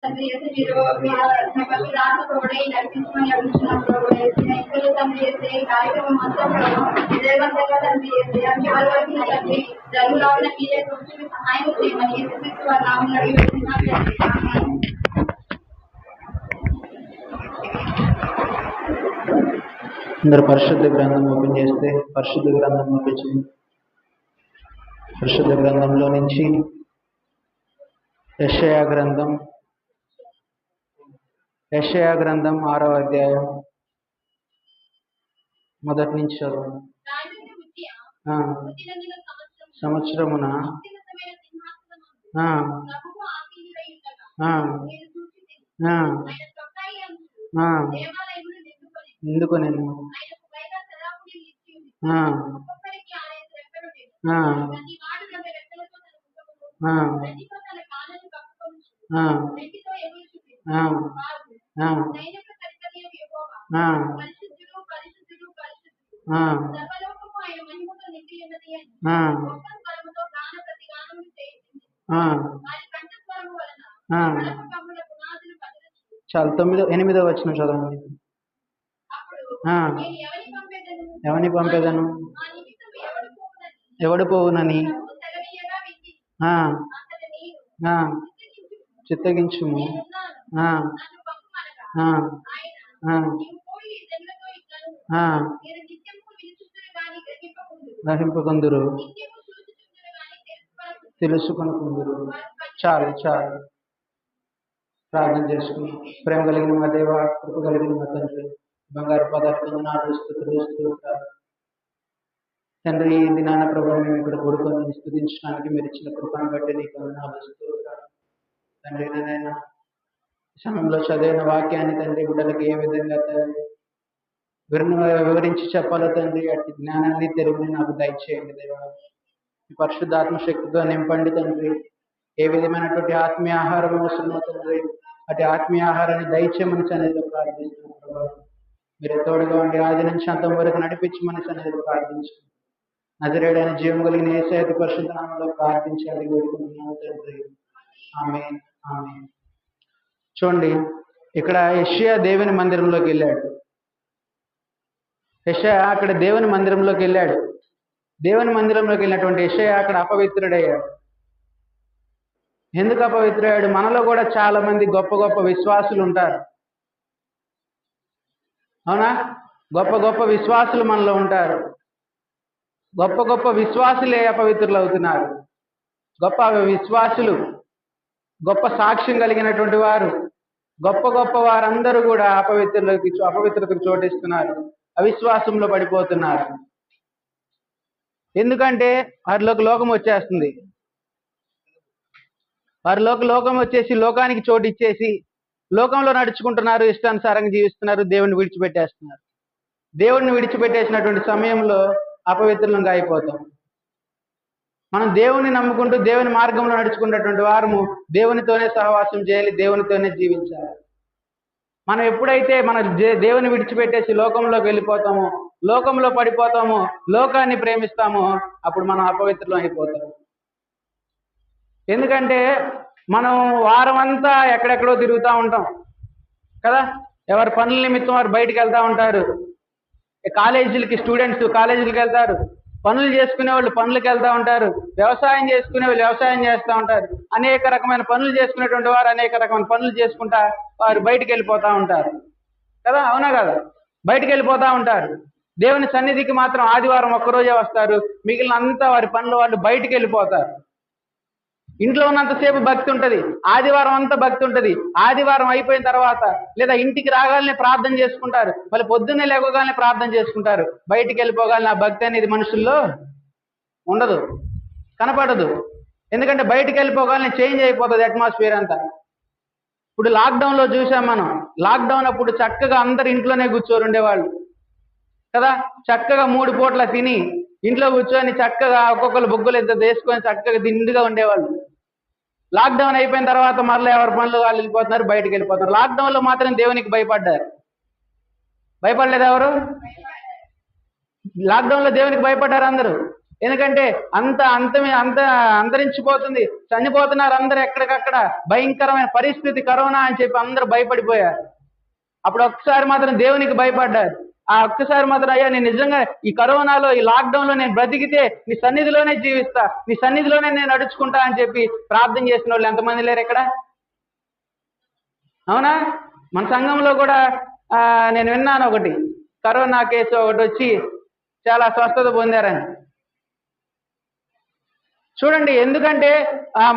తండ్రి యేసు మీరు నా పరిశుద్ధాత్మ తోడై నడిపించమని అడుగుతున్నాం. ఇప్పుడు తండ్రి యేసు ఈ కార్యక్రమం అంతా విజయవంతంగా తండ్రి యేసు చివరి వరకు తండ్రి జరుగులాగా మీరే తోచి సహాయం చేయమని యేసుక్రీస్తు వారి నామములో అడిగిస్తున్నాం. అందరు పరిశుద్ధ గ్రంథం ఓపెన్ చేస్తే పరిశుద్ధ గ్రంథం ఓపించింది. పరిశుద్ధ గ్రంథంలో నుంచి యెషయా గ్రంథం 6వ అధ్యాయం మొదటి నుంచి చదవండి. సంవత్సరమున ఎందుకు నేను చాలా 8వ వచనం చదవండి. ఎవని పంపేదను, ఎవడు పోవునని చిత్తగించుము. గ్రహింపకుందురు, తెలుసుకొనుకుందురు. చాలు ప్రార్థన చేసుకుని. ప్రేమ కలిగిన మా దేవ, కృప కలిగిన మా తండ్రి, బంగారు పదార్థం తండ్రి, ఈ దినాన ప్రభావం మేము ఇక్కడ కూడుకొని స్తుతించడానికి మీరు ఇచ్చిన కృపను బట్టి నీకు స్తోత్రాలు తండ్రి. నేనైనా సమయంలో చదివిన వాక్యాన్ని తండ్రి బిడ్డలకి ఏ విధంగా వివరించి చెప్పాలో తండ్రి, అట్టి జ్ఞానాన్ని తెలుగుని నాకు దయచేయండి దేవా. మీ పరిశుద్ధాత్మ శక్తితో నింపండి తండ్రి. ఏ విధమైనటువంటి ఆత్మీయ ఆహారం అవసరమో తండ్రి, అటు ఆత్మీయ ఆహారాన్ని దయచేయమని సన్నిధిలో ప్రార్థిస్తున్నాం ప్రభావ. మీరు తోడుగా ఉండి ఆది నుంచి అంతం వరకు నడిపించమని సన్నిధిలో ప్రార్థించండి. నజరేయుడైన జీవం కలిగిన యేసు అతి పరిశుద్ధ నామములో ప్రార్థించాలి వేడుకుంటున్నాను తండ్రి. ఆమేన్, ఆమేన్. చూడండి, ఇక్కడ యెషయా దేవుని మందిరంలోకి వెళ్ళాడు. యెషయా అక్కడ దేవుని మందిరంలోకి వెళ్ళాడు. దేవుని మందిరంలోకి వెళ్ళినటువంటి యెషయా అక్కడ అపవిత్రుడయ్యాడు. ఎందుకు అపవిత్రుడయ్యాడు? మనలో కూడా చాలా మంది గొప్ప గొప్ప విశ్వాసులు ఉంటారు, అవునా? గొప్ప గొప్ప విశ్వాసులు మనలో ఉంటారు. గొప్ప గొప్ప విశ్వాసులే అపవిత్రులు అవుతున్నారు. గొప్ప విశ్వాసులు, గొప్ప సాక్ష్యం కలిగినటువంటి వారు, గొప్ప గొప్ప వారందరూ కూడా అపవిత్రతకు చోటిస్తున్నారు, అవిశ్వాసంలో పడిపోతున్నారు. ఎందుకంటే వారిలోకి లోకం వచ్చేస్తుంది. వారిలోకి లోకం వచ్చేసి లోకానికి చోటు ఇచ్చేసి లోకంలో నడుచుకుంటున్నారు, ఇష్టానుసారంగా జీవిస్తున్నారు, దేవుడిని విడిచిపెట్టేస్తున్నారు. దేవుడిని విడిచిపెట్టేసినటువంటి సమయంలో అపవిత్రులంగా అయిపోతాం. మనం దేవుని నమ్ముకుంటూ దేవుని మార్గంలో నడుచుకున్నటువంటి వారము దేవునితోనే సహవాసం చేయాలి, దేవునితోనే జీవించాలి. మనం ఎప్పుడైతే మన దేవుని విడిచిపెట్టేసి లోకంలోకి వెళ్ళిపోతామో, లోకంలో పడిపోతామో, లోకాన్ని ప్రేమిస్తామో, అప్పుడు మనం అపవిత్రులం అయిపోతాం. ఎందుకంటే మనం వారం అంతా ఎక్కడెక్కడో తిరుగుతూ ఉంటాం కదా. ఎవరి పనుల నిమిత్తం వారు బయటకు వెళ్తూ ఉంటారు. కాలేజీలకి స్టూడెంట్స్ కాలేజీలకు వెళ్తారు, పనులు చేసుకునే వాళ్ళు పనులకు వెళ్తూ ఉంటారు, వ్యవసాయం చేసుకునే వాళ్ళు వ్యవసాయం చేస్తూ ఉంటారు. అనేక రకమైన పనులు చేసుకునేటువంటి వారు అనేక రకమైన పనులు చేసుకుంటా వారు బయటికి వెళ్ళిపోతూ ఉంటారు కదా, అవునా కదా? బయటికి వెళ్ళిపోతూ ఉంటారు. దేవుని సన్నిధికి మాత్రం ఆదివారం ఒక్కరోజే వస్తారు, మిగిలిన అంతా వారి పనులు వాళ్ళు బయటికి వెళ్ళిపోతారు. ఇంట్లో ఉన్నంతసేపు భక్తి ఉంటుంది, ఆదివారం అంతా భక్తి ఉంటుంది. ఆదివారం అయిపోయిన తర్వాత లేదా ఇంటికి రాగానే ప్రార్థన చేసుకుంటారు, మళ్ళీ పొద్దున్నే లేవగానే ప్రార్థన చేసుకుంటారు. బయటికి వెళ్ళిపోగానే ఆ భక్తి అనేది మనుషుల్లో ఉండదు, కనపడదు. ఎందుకంటే బయటికి వెళ్ళిపోగానే చేంజ్ అయిపోతుంది అట్మాస్ఫియర్ అంతా. ఇప్పుడు లాక్డౌన్లో చూసాం మనం. లాక్డౌన్ అప్పుడు చక్కగా అందరు ఇంట్లోనే కూర్చొని ఉండేవాళ్ళు కదా. చక్కగా 3 పూట్ల తిని ఇంట్లో కూర్చొని చక్కగా ఒక్కొక్కరు బొగ్గులు ఎంత వేసుకొని చక్కగా దిండుగా ఉండేవాళ్ళు. లాక్డౌన్ అయిపోయిన తర్వాత మళ్ళీ ఎవరి పనులు వాళ్ళు వెళ్ళిపోతున్నారు, బయటకు వెళ్ళిపోతున్నారు. లాక్డౌన్లో మాత్రం దేవునికి భయపడ్డారు. భయపడలేదు ఎవరు? లాక్డౌన్లో దేవునికి భయపడ్డారు అందరూ. ఎందుకంటే అంత అంతరించిపోతుంది, చనిపోతున్నారు అందరు ఎక్కడికక్కడ, భయంకరమైన పరిస్థితి కరోనా అని చెప్పి అందరూ భయపడిపోయారు. అప్పుడు ఒక్కసారి మాత్రం దేవునికి భయపడ్డారు. ఆ ఒక్కసారి మాత్రం, అయ్యా నేను నిజంగా ఈ కరోనాలో, ఈ లాక్డౌన్లో నేను బ్రతికితే నీ సన్నిధిలోనే జీవిస్తా, నీ సన్నిధిలోనే నేను నడుచుకుంటా అని చెప్పి ప్రార్థన చేసిన వాళ్ళు ఎంతమంది లేరు ఇక్కడ? అవునా? మన సంఘంలో కూడా నేను విన్నాను ఒకటి, కరోనా కేసు ఒకటి వచ్చి చాలా స్వస్థత పొందారని. చూడండి, ఎందుకంటే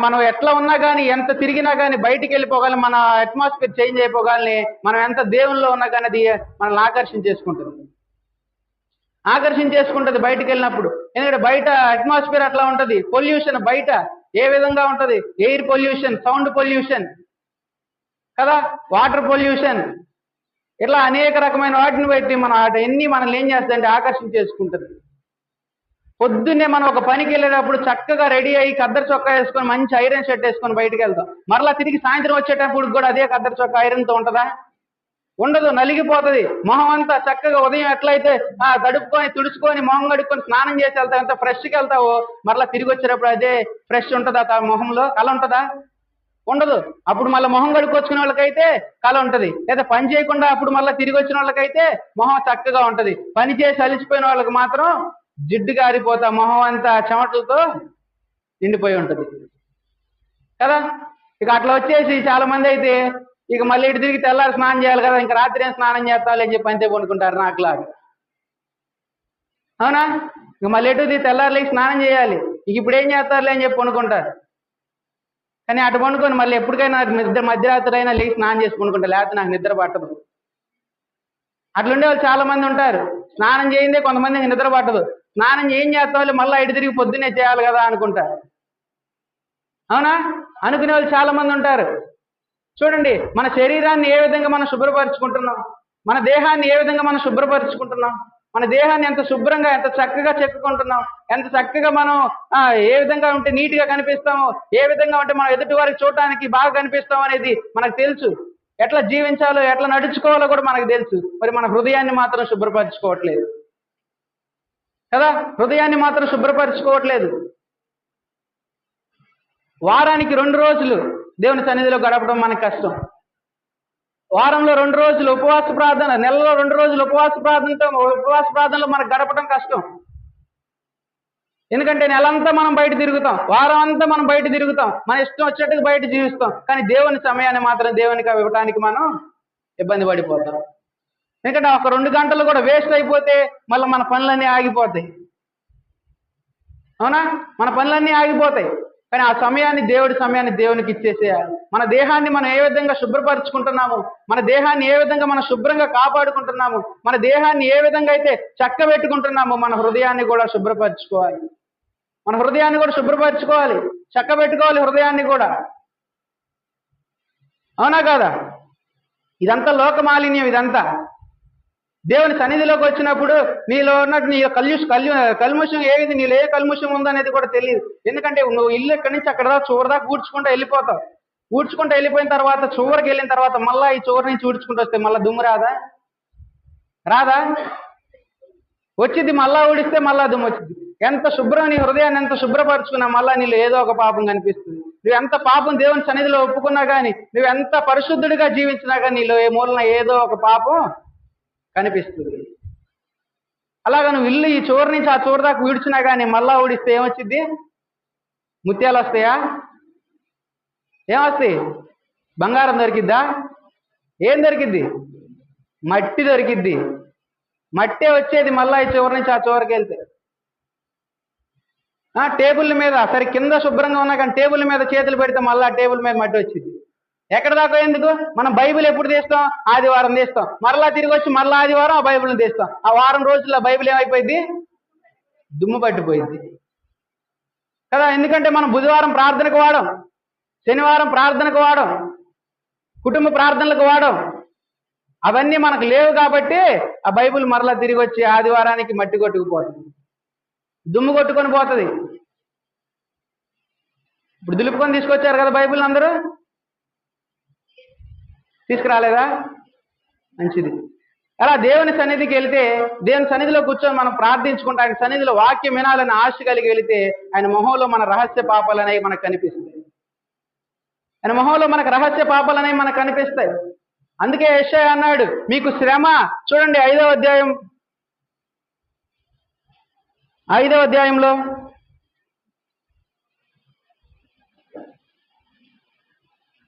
మనం ఎట్లా ఉన్నా కానీ, ఎంత తిరిగినా కానీ బయటికి వెళ్ళిపోగలం, మన అట్మాస్ఫియర్ చేంజ్ అయిపోగాలని, మనం ఎంత దేవుల్లో ఉన్నా కానీ అది మనల్ని ఆకర్షించేసుకుంటుంది బయటికి వెళ్ళినప్పుడు. ఎందుకంటే బయట అట్మాస్ఫియర్ అట్లా ఉంటుంది, పొల్యూషన్ బయట ఏ విధంగా ఉంటుంది, ఎయిర్ పొల్యూషన్, సౌండ్ పొల్యూషన్ కదా, వాటర్ పొల్యూషన్, ఇట్లా అనేక రకమైన వాటిని బట్టి మనం ఎన్ని మనల్ని ఏం చేస్తాయంటే ఆకర్షించేసుకుంటుంది. పొద్దున్నే మనం ఒక పనికి వెళ్ళేటప్పుడు చక్కగా రెడీ అయ్యి కద్దరు చొక్కా వేసుకొని మంచి ఐరన్ షర్ట్ వేసుకొని బయటికి వెళ్తాం. మరలా తిరిగి సాయంత్రం వచ్చేటప్పుడు కూడా అదే కద్దరు చొక్కా ఐరన్తో ఉంటుందా? ఉండదు, నలిగిపోతుంది. మొహం అంతా చక్కగా ఉదయం ఎట్లయితే తడుపుకొని తుడుచుకొని మొహం కడుక్కొని స్నానం చేసి వెళ్తావు, ఎంత ఫ్రెష్గా వెళ్తావో, మరలా తిరిగి వచ్చేటప్పుడు అదే ఫ్రెష్ ఉంటుందా? మొహంలో కళ ఉంటుందా? ఉండదు. అప్పుడు మళ్ళీ మొహం కడుక్కొచ్చుకునే వాళ్ళకైతే కళ ఉంటుంది, లేదా పని చేయకుండా అప్పుడు మళ్ళీ తిరిగి వచ్చిన వాళ్ళకైతే మొహం చక్కగా ఉంటుంది. పని చేసి అలిసిపోయిన వాళ్ళకి మాత్రం జిడ్డు గారిపోతా మొహం అంతా చెమటలతో నిండిపోయి ఉంటుంది కదా. ఇక అట్లా వచ్చేసి చాలా మంది అయితే ఇక మళ్ళీ ఇటు తిరిగి తెల్లారి స్నానం చేయాలి కదా, ఇంకా రాత్రి ఏం స్నానం చేస్తాలి అని చెప్పి అంతే పనుకుంటారు నాకులాగా. అవునా? ఇక మళ్ళీ ఎటు తెల్లారి స్నానం చేయాలి, ఇక ఇప్పుడు ఏం చేస్తారులే అని చెప్పి పనుకుంటారు. కానీ అటు పనుకొని మళ్ళీ ఎప్పటికైనా మధ్యరాత్రి అయినా లేచి స్నానం చేసి పనుకుంటారు, లేకపోతే నాకు నిద్ర పట్టదు. అట్లుండే వాళ్ళు చాలా మంది ఉంటారు. స్నానం చేయిందే కొంతమంది నిద్ర పట్టదు, స్నానం ఏం చేస్తావాలి మళ్ళీ ఇటు తిరిగి పొద్దున్నే చేయాలి కదా అనుకుంటారు. అవునా? అనుకునే వాళ్ళు చాలా మంది ఉంటారు. చూడండి, మన శరీరాన్ని ఏ విధంగా మనం శుభ్రపరచుకుంటున్నాం, మన దేహాన్ని ఏ విధంగా మనం శుభ్రపరచుకుంటున్నాం, మన దేహాన్ని ఎంత శుభ్రంగా ఎంత చక్కగా చెప్పుకుంటున్నాం, ఎంత చక్కగా మనం ఏ విధంగా ఉంటే నీట్గా కనిపిస్తామో, ఏ విధంగా ఉంటే మనం ఎదుటి వారికి చూడటానికి బాగా కనిపిస్తాం అనేది మనకు తెలుసు. ఎట్లా జీవించాలో, ఎట్లా నడుచుకోవాలో కూడా మనకు తెలుసు. మరి మన హృదయాన్ని మాత్రం శుభ్రపరచుకోవట్లేదు కదా, హృదయాన్ని మాత్రం శుభ్రపరచుకోవట్లేదు. వారానికి 2 రోజులు దేవుని సన్నిధిలో గడపడం మనకు కష్టం. వారంలో 2 రోజులు ఉపవాస ప్రార్థన, నెలలో 2 రోజులు ఉపవాస ప్రార్థనలో మనకు గడపడం కష్టం. ఎందుకంటే నెలంతా మనం బయట తిరుగుతాం, వారం అంతా మనం బయట తిరుగుతాం, మన ఇష్టం వచ్చేట్టుగా బయట జీవిస్తాం. కానీ దేవుని సమయాన్ని మాత్రం దేవునికి ఇవ్వడానికి మనం ఇబ్బంది పడిపోతాం. ఎందుకంటే ఒక 2 గంటలు కూడా వేస్ట్ అయిపోతే మళ్ళీ మన పనులన్నీ ఆగిపోతాయి. అవునా? మన పనులన్నీ ఆగిపోతాయి. కానీ ఆ సమయాన్ని దేవునికి ఇచ్చేసేయాలి. మన దేహాన్ని మనం ఏ విధంగా శుభ్రపరచుకుంటున్నాము, మన దేహాన్ని ఏ విధంగా మనం శుభ్రంగా కాపాడుకుంటున్నాము, మన దేహాన్ని ఏ విధంగా అయితే చక్కబెట్టుకుంటున్నామో మన హృదయాన్ని కూడా శుభ్రపరచుకోవాలి. మన హృదయాన్ని కూడా శుభ్రపరచుకోవాలి, చక్కబెట్టుకోవాలి హృదయాన్ని కూడా. అవునా కాదా? ఇదంతా లోకమాలిన్యం. ఇదంతా దేవుని సన్నిధిలోకి వచ్చినప్పుడు నీలో ఉన్నట్టు నీ కల్ముషం ఏది, నీలో ఏ కల్ముషం ఉందనేది కూడా తెలియదు. ఎందుకంటే నువ్వు ఇల్లు ఇక్కడి నుంచి అక్కడ చివరిదాకా ఊడ్చుకుంటూ వెళ్ళిపోతావు. ఊడ్చుకుంటూ వెళ్ళిపోయిన తర్వాత చివరికి వెళ్ళిన తర్వాత మళ్ళీ ఈ చివరి నుంచి ఊడ్చుకుంటూ వస్తే మళ్ళీ దుమ్ము రాదా? వచ్చింది. మళ్ళా ఊడిస్తే మళ్ళా దుమ్ము వచ్చింది. ఎంత శుభ్రం, నీ హృదయాన్ని ఎంత శుభ్రపరచుకున్నా మళ్ళా నీలో ఏదో ఒక పాపం కనిపిస్తుంది. నువ్వు ఎంత పాపం దేవుని సన్నిధిలో ఒప్పుకున్నా కానీ, నువ్వు ఎంత పరిశుద్ధుడిగా జీవించినా కానీ నీలో ఏ మూలన ఏదో ఒక పాపం కనిపిస్తుంది. అలాగా నువ్వు ఇల్లు ఈ చివరి నుంచి ఆ చివరి దాకా ఊడ్చినా కానీ మళ్ళా ఊడిస్తే ఏమొచ్చింది? ముత్యాలు వస్తాయా? ఏమొస్తాయి? బంగారం దొరికిద్దా? ఏం దొరికిద్ది? మట్టి దొరికిద్ది. మట్టే వచ్చేది మళ్ళా ఈ చివరి నుంచి ఆ చివరికి వెళ్తే. టేబుల్ మీద సరే కింద శుభ్రంగా ఉన్నా కానీ టేబుల్ మీద చేతులు పెడితే మళ్ళీ టేబుల్ మీద మట్టి వచ్చింది. ఎక్కడ దాకా ఎందుకు? మనం బైబిల్ ఎప్పుడు తీస్తాం? ఆదివారం తీస్తాం. మరలా తిరిగి వచ్చి మరలా ఆదివారం ఆ బైబిల్ని తీస్తాం. ఆ వారం రోజుల్లో బైబిల్ ఏమైపోయింది? దుమ్ము పట్టిపోయింది కదా. ఎందుకంటే మనం బుధవారం ప్రార్థనకు వాడం, శనివారం ప్రార్థనకు వాడం, కుటుంబ ప్రార్థనలకు వాడం. అవన్నీ మనకు లేవు కాబట్టి ఆ బైబిల్ మరలా తిరిగి వచ్చి ఆదివారానికి మట్టి కొట్టుకుపోతుంది, దుమ్ము కొట్టుకొని పోతుంది. ఇప్పుడు దులుపుకొని తీసుకొచ్చారు కదా బైబిల్, అందరూ తీసుకురాలేదా? మంచిది. అలా దేవుని సన్నిధికి వెళితే దేవుని సన్నిధిలో కూర్చొని మనం ప్రార్థించుకుంటే ఆయన సన్నిధిలో వాక్యం వినాలని ఆశ కలిగి వెళితే ఆయన మొహంలో మన రహస్య పాపాలు అనేవి మనకు కనిపిస్తాయి. ఆయన మొహంలో మనకు రహస్య పాపాలు అనేవి మనకు కనిపిస్తాయి. అందుకే యెషయా అన్నాడు మీకు శ్రమ. చూడండి 5వ అధ్యాయం 5వ అధ్యాయంలో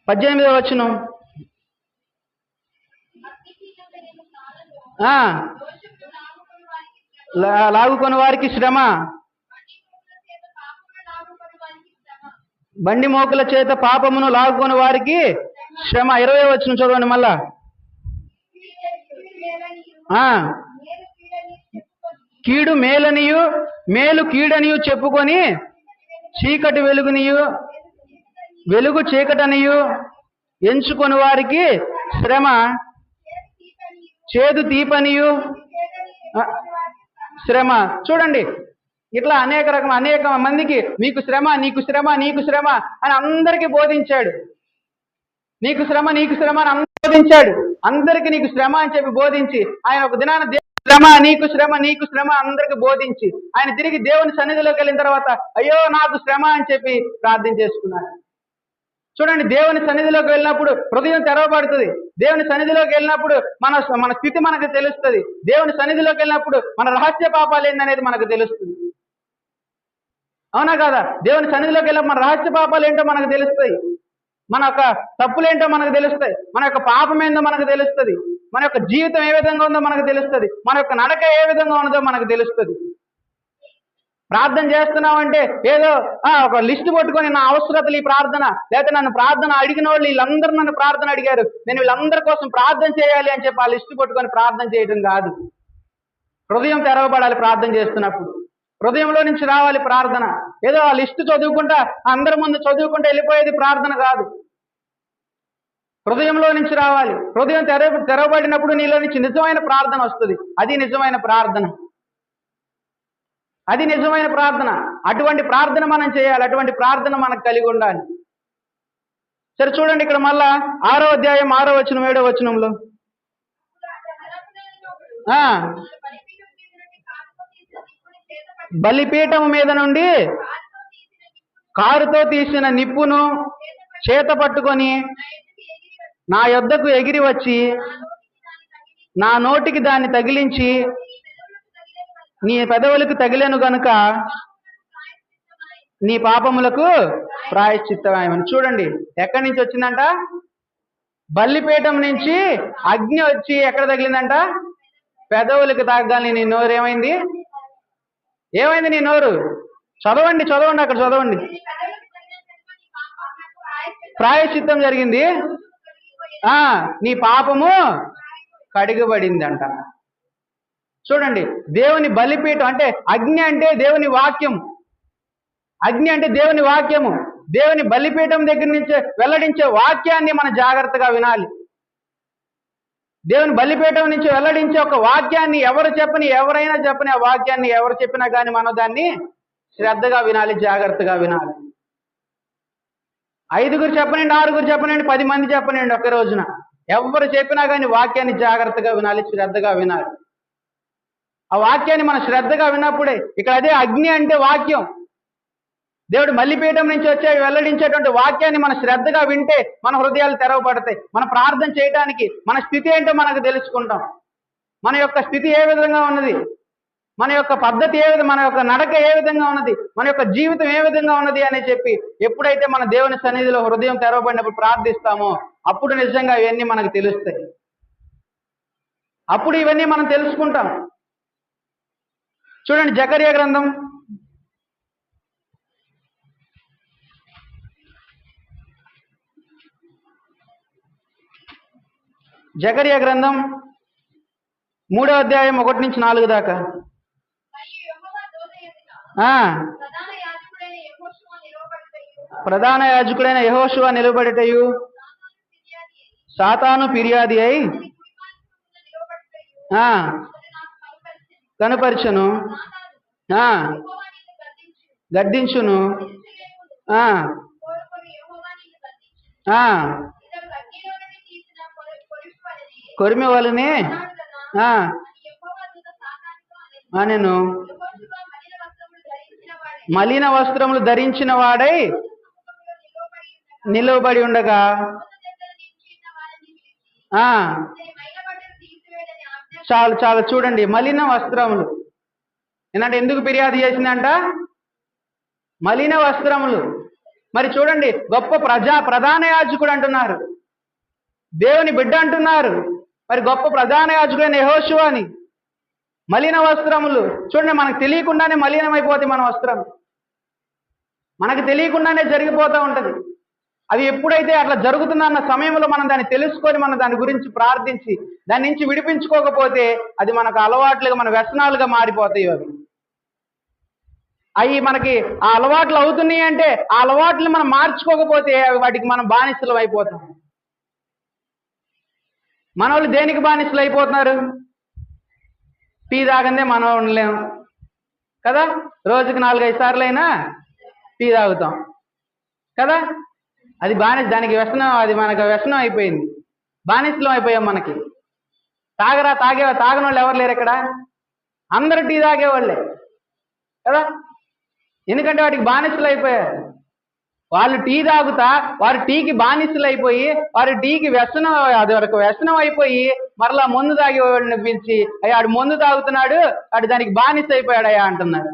18వ వచనం. లాగుకొని వారికి శ్రమ, బండి మోకుల చేత పాపమును లాగుకొని వారికి శ్రమ. 20వ వచనం చదవండి మళ్ళా. కీడు మేలనియు మేలు కీడనియు చెప్పుకొని చీకటి వెలుగునియు వెలుగు చీకటనియు ఎంచుకొని వారికి శ్రమ, చేదు తీపనియు శ్రమ. చూడండి ఇట్లా అనేక మందికి మీకు శ్రమ, నీకు శ్రమ, నీకు శ్రమ అని అందరికీ బోధించాడు. నీకు శ్రమ, నీకు శ్రమ అని అందరూ బోధించాడు. అందరికీ నీకు శ్రమ అని చెప్పి బోధించి ఆయన ఒక దినాన శ్రమ, నీకు శ్రమ, నీకు శ్రమ అందరికి బోధించి ఆయన తిరిగి దేవుని సన్నిధిలోకి వెళ్ళిన తర్వాత అయ్యో నాకు శ్రమ అని చెప్పి ప్రార్థన చేసుకున్నాడు. చూడండి దేవుని సన్నిధిలోకి వెళ్ళినప్పుడు హృదయం తెరవబడుతుంది. దేవుని సన్నిధిలోకి వెళ్ళినప్పుడు మన స్థితి మనకు తెలుస్తుంది. దేవుని సన్నిధిలోకి వెళ్ళినప్పుడు మన రహస్య పాపాలు ఏందనేది మనకు తెలుస్తుంది. అవునా కదా? దేవుని సన్నిధిలోకి వెళ్ళినప్పుడు మన రహస్య పాపాలు ఏంటో మనకు తెలుస్తాయి. మన యొక్క తప్పులేంటో మనకు తెలుస్తాయి. మన యొక్క పాపం ఏందో మనకు తెలుస్తుంది. మన యొక్క జీవితం ఏ విధంగా ఉందో మనకు తెలుస్తుంది. మన యొక్క నడక ఏ విధంగా ఉన్నదో మనకు తెలుస్తుంది. ప్రార్థన చేస్తున్నామంటే ఏదో ఒక లిస్ట్ పట్టుకొని నా అవసరతలు ఈ ప్రార్థన, లేకపోతే నన్ను ప్రార్థన అడిగిన వాళ్ళు వీళ్ళందరూ నన్ను ప్రార్థన అడిగారు, నేను వీళ్ళందరి కోసం ప్రార్థన చేయాలి అని చెప్పి ఆ లిస్ట్ పట్టుకొని ప్రార్థన చేయడం కాదు. హృదయం తెరవబడాలి. ప్రార్థన చేస్తున్నప్పుడు హృదయంలో నుంచి రావాలి ప్రార్థన. ఏదో ఆ లిస్టు చదువుకుంటా అందరి ముందు చదువుకుంటూ వెళ్ళిపోయేది ప్రార్థన కాదు. హృదయంలో నుంచి రావాలి. హృదయం తెరవబడినప్పుడు నీలో నుంచి నిజమైన ప్రార్థన వస్తుంది. అది నిజమైన ప్రార్థన. అది నిజమైన ప్రార్థన. అటువంటి ప్రార్థన మనం చేయాలి. అటువంటి ప్రార్థన మనకు కలిగి ఉండాలి. సరే చూడండి ఇక్కడ మళ్ళా 6వ అధ్యాయం 6వ వచనం 7వ వచనంలో బలిపీఠం మీద నుండి కారుతో తీసిన నిప్పును చేత పట్టుకొని నా యొద్దకు ఎగిరి వచ్చి నా నోటికి దాన్ని తగిలించి నీ పెదవులకు తగిలేను గనుక నీ పాపములకు ప్రాయశ్చిత్తమని. చూడండి ఎక్కడి నుంచి వచ్చిందంట? బలిపీఠం నుంచి అగ్ని వచ్చి ఎక్కడ తగిలిందంట? పెదవులకు తగ్గాలి. నీ నోరు ఏమైంది? ఏమైంది నీ నోరు? చదవండి అక్కడ చదవండి. ప్రాయశ్చిత్తం జరిగింది. నీ పాపము కడిగబడింది అంట. చూడండి దేవుని బలిపీఠం అంటే అగ్ని అంటే దేవుని వాక్యం. అగ్ని అంటే దేవుని వాక్యము. దేవుని బలిపీఠం దగ్గర నుంచి వెల్లడించే వాక్యాన్ని మనం జాగ్రత్తగా వినాలి. దేవుని బలిపీఠం నుంచి వెల్లడించే ఒక వాక్యాన్ని ఎవరైనా చెప్పని ఆ వాక్యాన్ని ఎవరు చెప్పినా కానీ మనం దాన్ని శ్రద్ధగా వినాలి, జాగ్రత్తగా వినాలి. 5గురు చెప్పనండి, 6గురు చెప్పనండి, 10 మంది చెప్పనండి ఒకే రోజున ఎవరు చెప్పినా కానీ వాక్యాన్ని జాగ్రత్తగా వినాలి, శ్రద్ధగా వినాలి. ఆ వాక్యాన్ని మనం శ్రద్ధగా విన్నప్పుడే ఇక్కడ అదే అగ్ని అంటే వాక్యం. దేవుడు బలిపీఠం నుంచి వచ్చే వెల్లడించేటువంటి వాక్యాన్ని మనం శ్రద్ధగా వింటే మన హృదయాలు తెరవబడతాయి. మనం ప్రార్థన చేయడానికి మన స్థితి ఏంటో మనకు తెలుసుకుంటాం. మన యొక్క స్థితి ఏ విధంగా ఉన్నది, మన యొక్క పద్ధతి మన యొక్క నడక ఏ విధంగా ఉన్నది, మన యొక్క జీవితం ఏ విధంగా ఉన్నది అని చెప్పి ఎప్పుడైతే మన దేవుని సన్నిధిలో హృదయం తెరవబడినప్పుడు ప్రార్థిస్తామో అప్పుడు నిజంగా ఇవన్నీ మనకు తెలుస్తాయి. అప్పుడు ఇవన్నీ మనం తెలుసుకుంటాం. చూడండి జకర్యా గ్రంథం 3వ అధ్యాయం 1 నుంచి 4 దాకా. ప్రధాన యాజకుడైన యెహోషువ నిలబడటయు సాతాను ఫిర్యాది అయి కనుపరచను, గద్దించును, కొరిమి వలనే ఆ, యెహోవా దూత సాతానుతో అనెను, నేను యెహోషువ మలిన వస్త్రములు ధరించిన వాడై సముఖంలో నిలువబడి ఉండగా నిలువబడి ఉండగా దూత దగ్గర నిలిచి ఉన్న వారిని పిలిచి, ఆ, అతని మైలబట్టలు తీసివేయడని ఆజ్ఞ. చాలు చాలు చూడండి, మలిన వస్త్రములు ఏంటంటే ఎందుకు ఫిర్యాదు చేసిందంట? మలిన వస్త్రములు. మరి చూడండి, గొప్ప ప్రధాన యాజకుడు అంటున్నారు, దేవుని బిడ్డ అంటున్నారు, మరి గొప్ప ప్రధాన యాజకుడైన యెహోషువ అని మలిన వస్త్రములు. చూడండి, మనకు తెలియకుండానే మలినమైపోతాయి మన వస్త్రం, మనకు తెలియకుండానే జరిగిపోతూ ఉంటది. అది ఎప్పుడైతే అట్లా జరుగుతుందన్న సమయంలో మనం దాన్ని తెలుసుకొని మనం దాని గురించి ప్రార్థించి దాని నుంచి విడిపించుకోకపోతే అది మనకు అలవాట్లుగా, మన వ్యసనాలుగా మారిపోతాయి. అవి మనకి ఆ అలవాట్లు అవుతున్నాయి అంటే ఆ అలవాట్లు మనం మార్చుకోకపోతే వాటికి మనం బానిసలు అయిపోతాం. మన వాళ్ళు దేనికి బానిసలు అయిపోతున్నారు? టీ తాగందే మనం ఉండలేము కదా, రోజుకి 4-5 సార్లు అయినా టీ తాగుతాం కదా. అది బానిస, దానికి వ్యసనం, అది మనకు వ్యసనం అయిపోయింది, బానిసలం అయిపోయాం. మనకి తాగని వాళ్ళు ఎవరు లేరు ఇక్కడ, అందరూ టీ తాగేవాళ్ళే కదా. ఎందుకంటే వాటికి బానిసలు అయిపోయారు. వాళ్ళు టీ తాగుతా వారు టీకి బానిసలు అయిపోయి వారి టీకి వ్యసనం, అది వరకు వ్యసనం అయిపోయి మరలా మందు తాగేవాడిని పిలిచి, అయ్యా ఆడు మందు తాగుతున్నాడు, ఆడు దానికి బానిస అయిపోయాడు అయ్యా అంటున్నారు.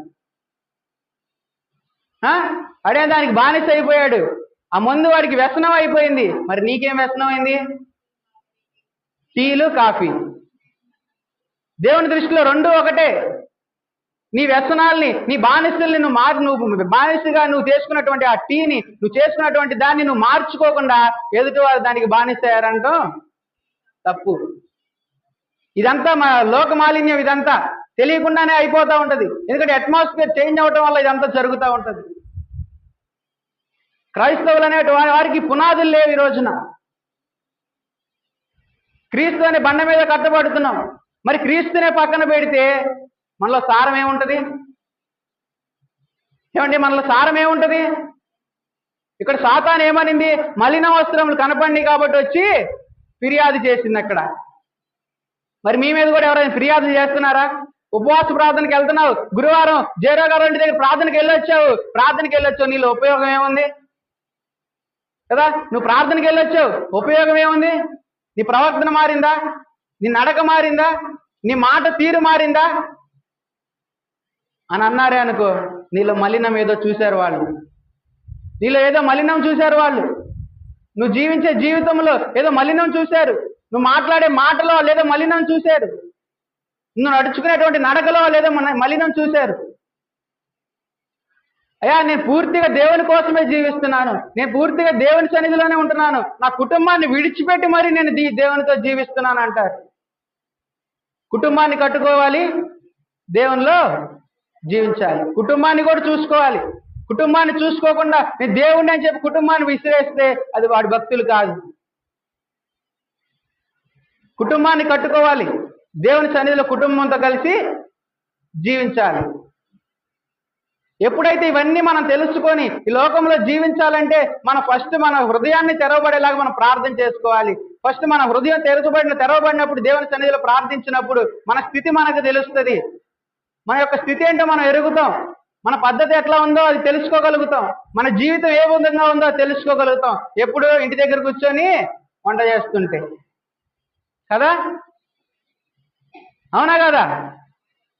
అడే దానికి బానిస అయిపోయాడు, ఆ మందు వాడికి వ్యసనం అయిపోయింది. మరి నీకేం వ్యసనం అయింది? టీలు, కాఫీ. దేవుని దృష్టిలో రెండు ఒకటే. నీ వ్యసనాల్ని, నీ బానిసల్ని నువ్వు బానిసగా నువ్వు చేసుకున్నటువంటి ఆ టీని, నువ్వు చేసుకున్నటువంటి దాన్ని నువ్వు మార్చుకోకుండా ఎదుటి వారు దానికి బానిసయ్యారంటాం తప్పు. ఇదంతా మా లోక మాలిన్యం, ఇదంతా తెలియకుండానే అయిపోతూ ఉంటది. ఎందుకంటే అట్మాస్ఫియర్ చేంజ్ అవటం వల్ల ఇదంతా జరుగుతూ ఉంటది. క్రైస్తవులు అనే వారికి పునాదులు లేవు. ఈ రోజున క్రీస్తు అనే బండ మీద కట్టబడుతున్నాం. మరి క్రీస్తునే పక్కన పెడితే మనలో సారం ఏముంటది? ఏమండి, మనలో సారం ఏముంటది? ఇక్కడ సాతాను ఏమనింది? మలిన వస్త్రములు కనపడి కాబట్టి వచ్చి ఫిర్యాదు చేసింది అక్కడ. మరి మీ మీద కూడా ఎవరైనా ఫిర్యాదు చేస్తున్నారా? ఉపవాస ప్రార్థనకి వెళ్తున్నావు, గురువారం జేరో గారు ఇంటి దగ్గర ప్రార్థనకి వెళ్ళొచ్చావు, నీలో ఉపయోగం ఏముంది కదా? నువ్వు ప్రార్థనకి వెళ్ళొచ్చావు, ఉపయోగం ఏముంది? నీ ప్రవర్తన మారిందా? నీ నడక మారిందా? నీ మాట తీరు మారిందా అని అన్నారే అనుకో, నీలో మలినం ఏదో చూశారు వాళ్ళు, నీలో ఏదో మలినం చూశారు వాళ్ళు. నువ్వు జీవించే జీవితంలో ఏదో మలినం చూశారు, నువ్వు మాట్లాడే మాటలో లేదో మలినం చూశారు, నువ్వు నడుచుకునేటువంటి నడకలో లేదో మలినం చూశారు. అయ్యా, నేను పూర్తిగా దేవుని కోసమే జీవిస్తున్నాను, నేను పూర్తిగా దేవుని సన్నిధిలోనే ఉంటున్నాను, నా కుటుంబాన్ని విడిచిపెట్టి మరి నేను దేవునితో జీవిస్తున్నాను అంటారు. కుటుంబాన్ని కట్టుకోవాలి, దేవునిలో జీవించాలి, కుటుంబాన్ని కూడా చూసుకోవాలి. కుటుంబాన్ని చూసుకోకుండా నేను దేవుణ్ణి అని చెప్పి కుటుంబాన్ని విసిరేస్తే అది వాడి భక్తులు కాదు. కుటుంబాన్ని కట్టుకోవాలి, దేవుని సన్నిధిలో కుటుంబంతో కలిసి జీవించాలి. ఎప్పుడైతే ఇవన్నీ మనం తెలుసుకొని ఈ లోకంలో జీవించాలంటే ఫస్ట్ మన హృదయాన్ని తెరవబడేలాగా మనం ప్రార్థన చేసుకోవాలి. ఫస్ట్ మన హృదయం తెరవబడినప్పుడు దేవుని సన్నిధిలో ప్రార్థించినప్పుడు మన స్థితి మనకు తెలుస్తుంది. మన యొక్క స్థితి ఏంటో మనం ఎరుగుతాం, మన పద్ధతి ఎట్లా ఉందో అది తెలుసుకోగలుగుతాం, మన జీవితం ఏ విధంగా ఉందో తెలుసుకోగలుగుతాం. ఎప్పుడు ఇంటి దగ్గర కూర్చొని వంట చేస్తుంటే కదా, అవునా కదా?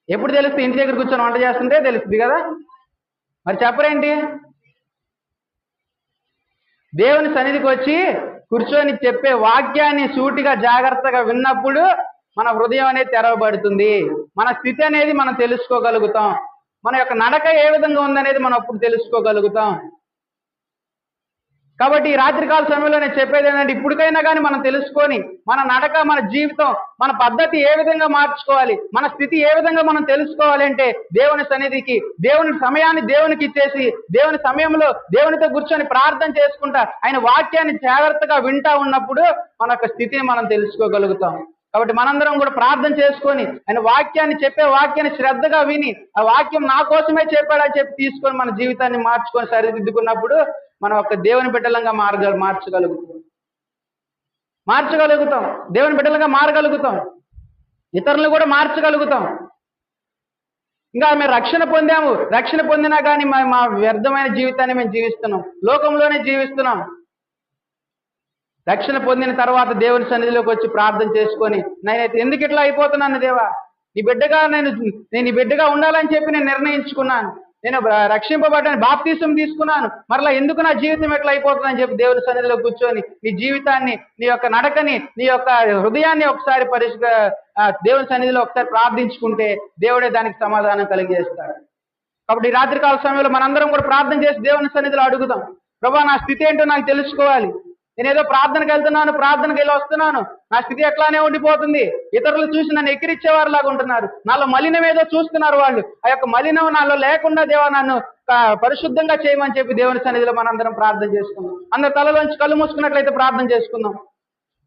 ఎప్పుడు తెలుస్తుంది? ఇంటి దగ్గర కూర్చొని వంట చేస్తుంటే తెలుస్తుంది కదా. మరి చెప్పరేంటి? దేవుని సన్నిధికి వచ్చి కూర్చొని చెప్పే వాక్యాన్ని సూటిగా జాగ్రత్తగా విన్నప్పుడు మన హృదయం అనేది తెరవబడుతుంది, మన స్థితి అనేది మనం తెలుసుకోగలుగుతాం, మన యొక్క నడక ఏ విధంగా ఉందనేది మనం అప్పుడు తెలుసుకోగలుగుతాం. కాబట్టి ఈ రాత్రికాల సమయంలో నేను చెప్పేది ఏంటంటే, ఇప్పటికైనా కానీ మనం తెలుసుకొని మన నడక, మన జీవితం, మన పద్ధతి ఏ విధంగా మార్చుకోవాలి, మన స్థితి ఏ విధంగా మనం తెలుసుకోవాలి అంటే దేవుని సన్నిధికి, దేవుని సమయాన్ని దేవునికి ఇచ్చేసి దేవుని సమయంలో దేవునితో కూర్చొని ప్రార్థన చేసుకుంటా ఆయన వాక్యాన్ని జాగ్రత్తగా వింటా ఉన్నప్పుడు మన యొక్క స్థితిని మనం తెలుసుకోగలుగుతాం. కాబట్టి మనందరం కూడా ప్రార్థన చేసుకొని ఆయన చెప్పే వాక్యాన్ని శ్రద్ధగా విని ఆ వాక్యం నా కోసమే చెప్పాడని చెప్పి తీసుకొని మన జీవితాన్ని మార్చుకొని సరిదిద్దుకున్నప్పుడు మనం ఒక దేవుని బిడ్డలంగా మార్చగలుగుతాం, దేవుని బిడ్డలుగా మారగలుగుతాం. ఇతరులను కూడా మార్చగలుగుతాం. ఇంకా మేము రక్షణ పొందాము, రక్షణ పొందినా కానీ మా వ్యర్థమైన జీవితాన్ని మేము జీవిస్తున్నాం, లోకంలోనే జీవిస్తున్నాం. రక్షణ పొందిన తర్వాత దేవుని సన్నిధిలోకి వచ్చి ప్రార్థన చేసుకొని, నేనైతే ఎందుకు ఇట్లా అయిపోతున్నాను దేవా, నీ బిడ్డగా నేను నీ బిడ్డగా ఉండాలని చెప్పి నేను నిర్ణయించుకున్నాను, నేను రక్షింపబడ్డాను, బాప్తీసం తీసుకున్నాను, మరలా ఎందుకు నా జీవితం ఎట్లా అయిపోతుందని చెప్పి దేవుని సన్నిధిలో కూర్చొని నీ జీవితాన్ని, నీ యొక్క నడకని, నీ యొక్క హృదయాన్ని ఒకసారి దేవుని సన్నిధిలో ఒకసారి ప్రార్థించుకుంటే దేవుడే దానికి సమాధానం కలిగజేస్తాడు. కాబట్టి ఈ రాత్రికాల సమయంలో మనందరం కూడా ప్రార్థన చేసి దేవుని సన్నిధిలో అడుగుదాం, ప్రభా నా స్థితి ఏంటో నాకు తెలుసుకోవాలి, నేనేదో ప్రార్థనకి వెళ్తున్నాను, ప్రార్థనకి వెళ్ళి వస్తున్నాను, నా స్థితి ఎట్లానే ఉండిపోతుంది, ఇతరులు చూసి నన్ను ఎక్కిరిచ్చేవారులాగా ఉంటున్నారు, నాలో మలినం ఏదో చూస్తున్నారు వాళ్ళు, ఆ యొక్క మలినం నాలో లేకుండా దేవా నన్ను పరిశుద్ధంగా చేయమని చెప్పి దేవుని సన్నిధిలో మనందరం ప్రార్థన చేసుకుందాం. అందరి తలలోంచి కళ్ళు మూసుకున్నట్లయితే ప్రార్థన చేసుకుందాం.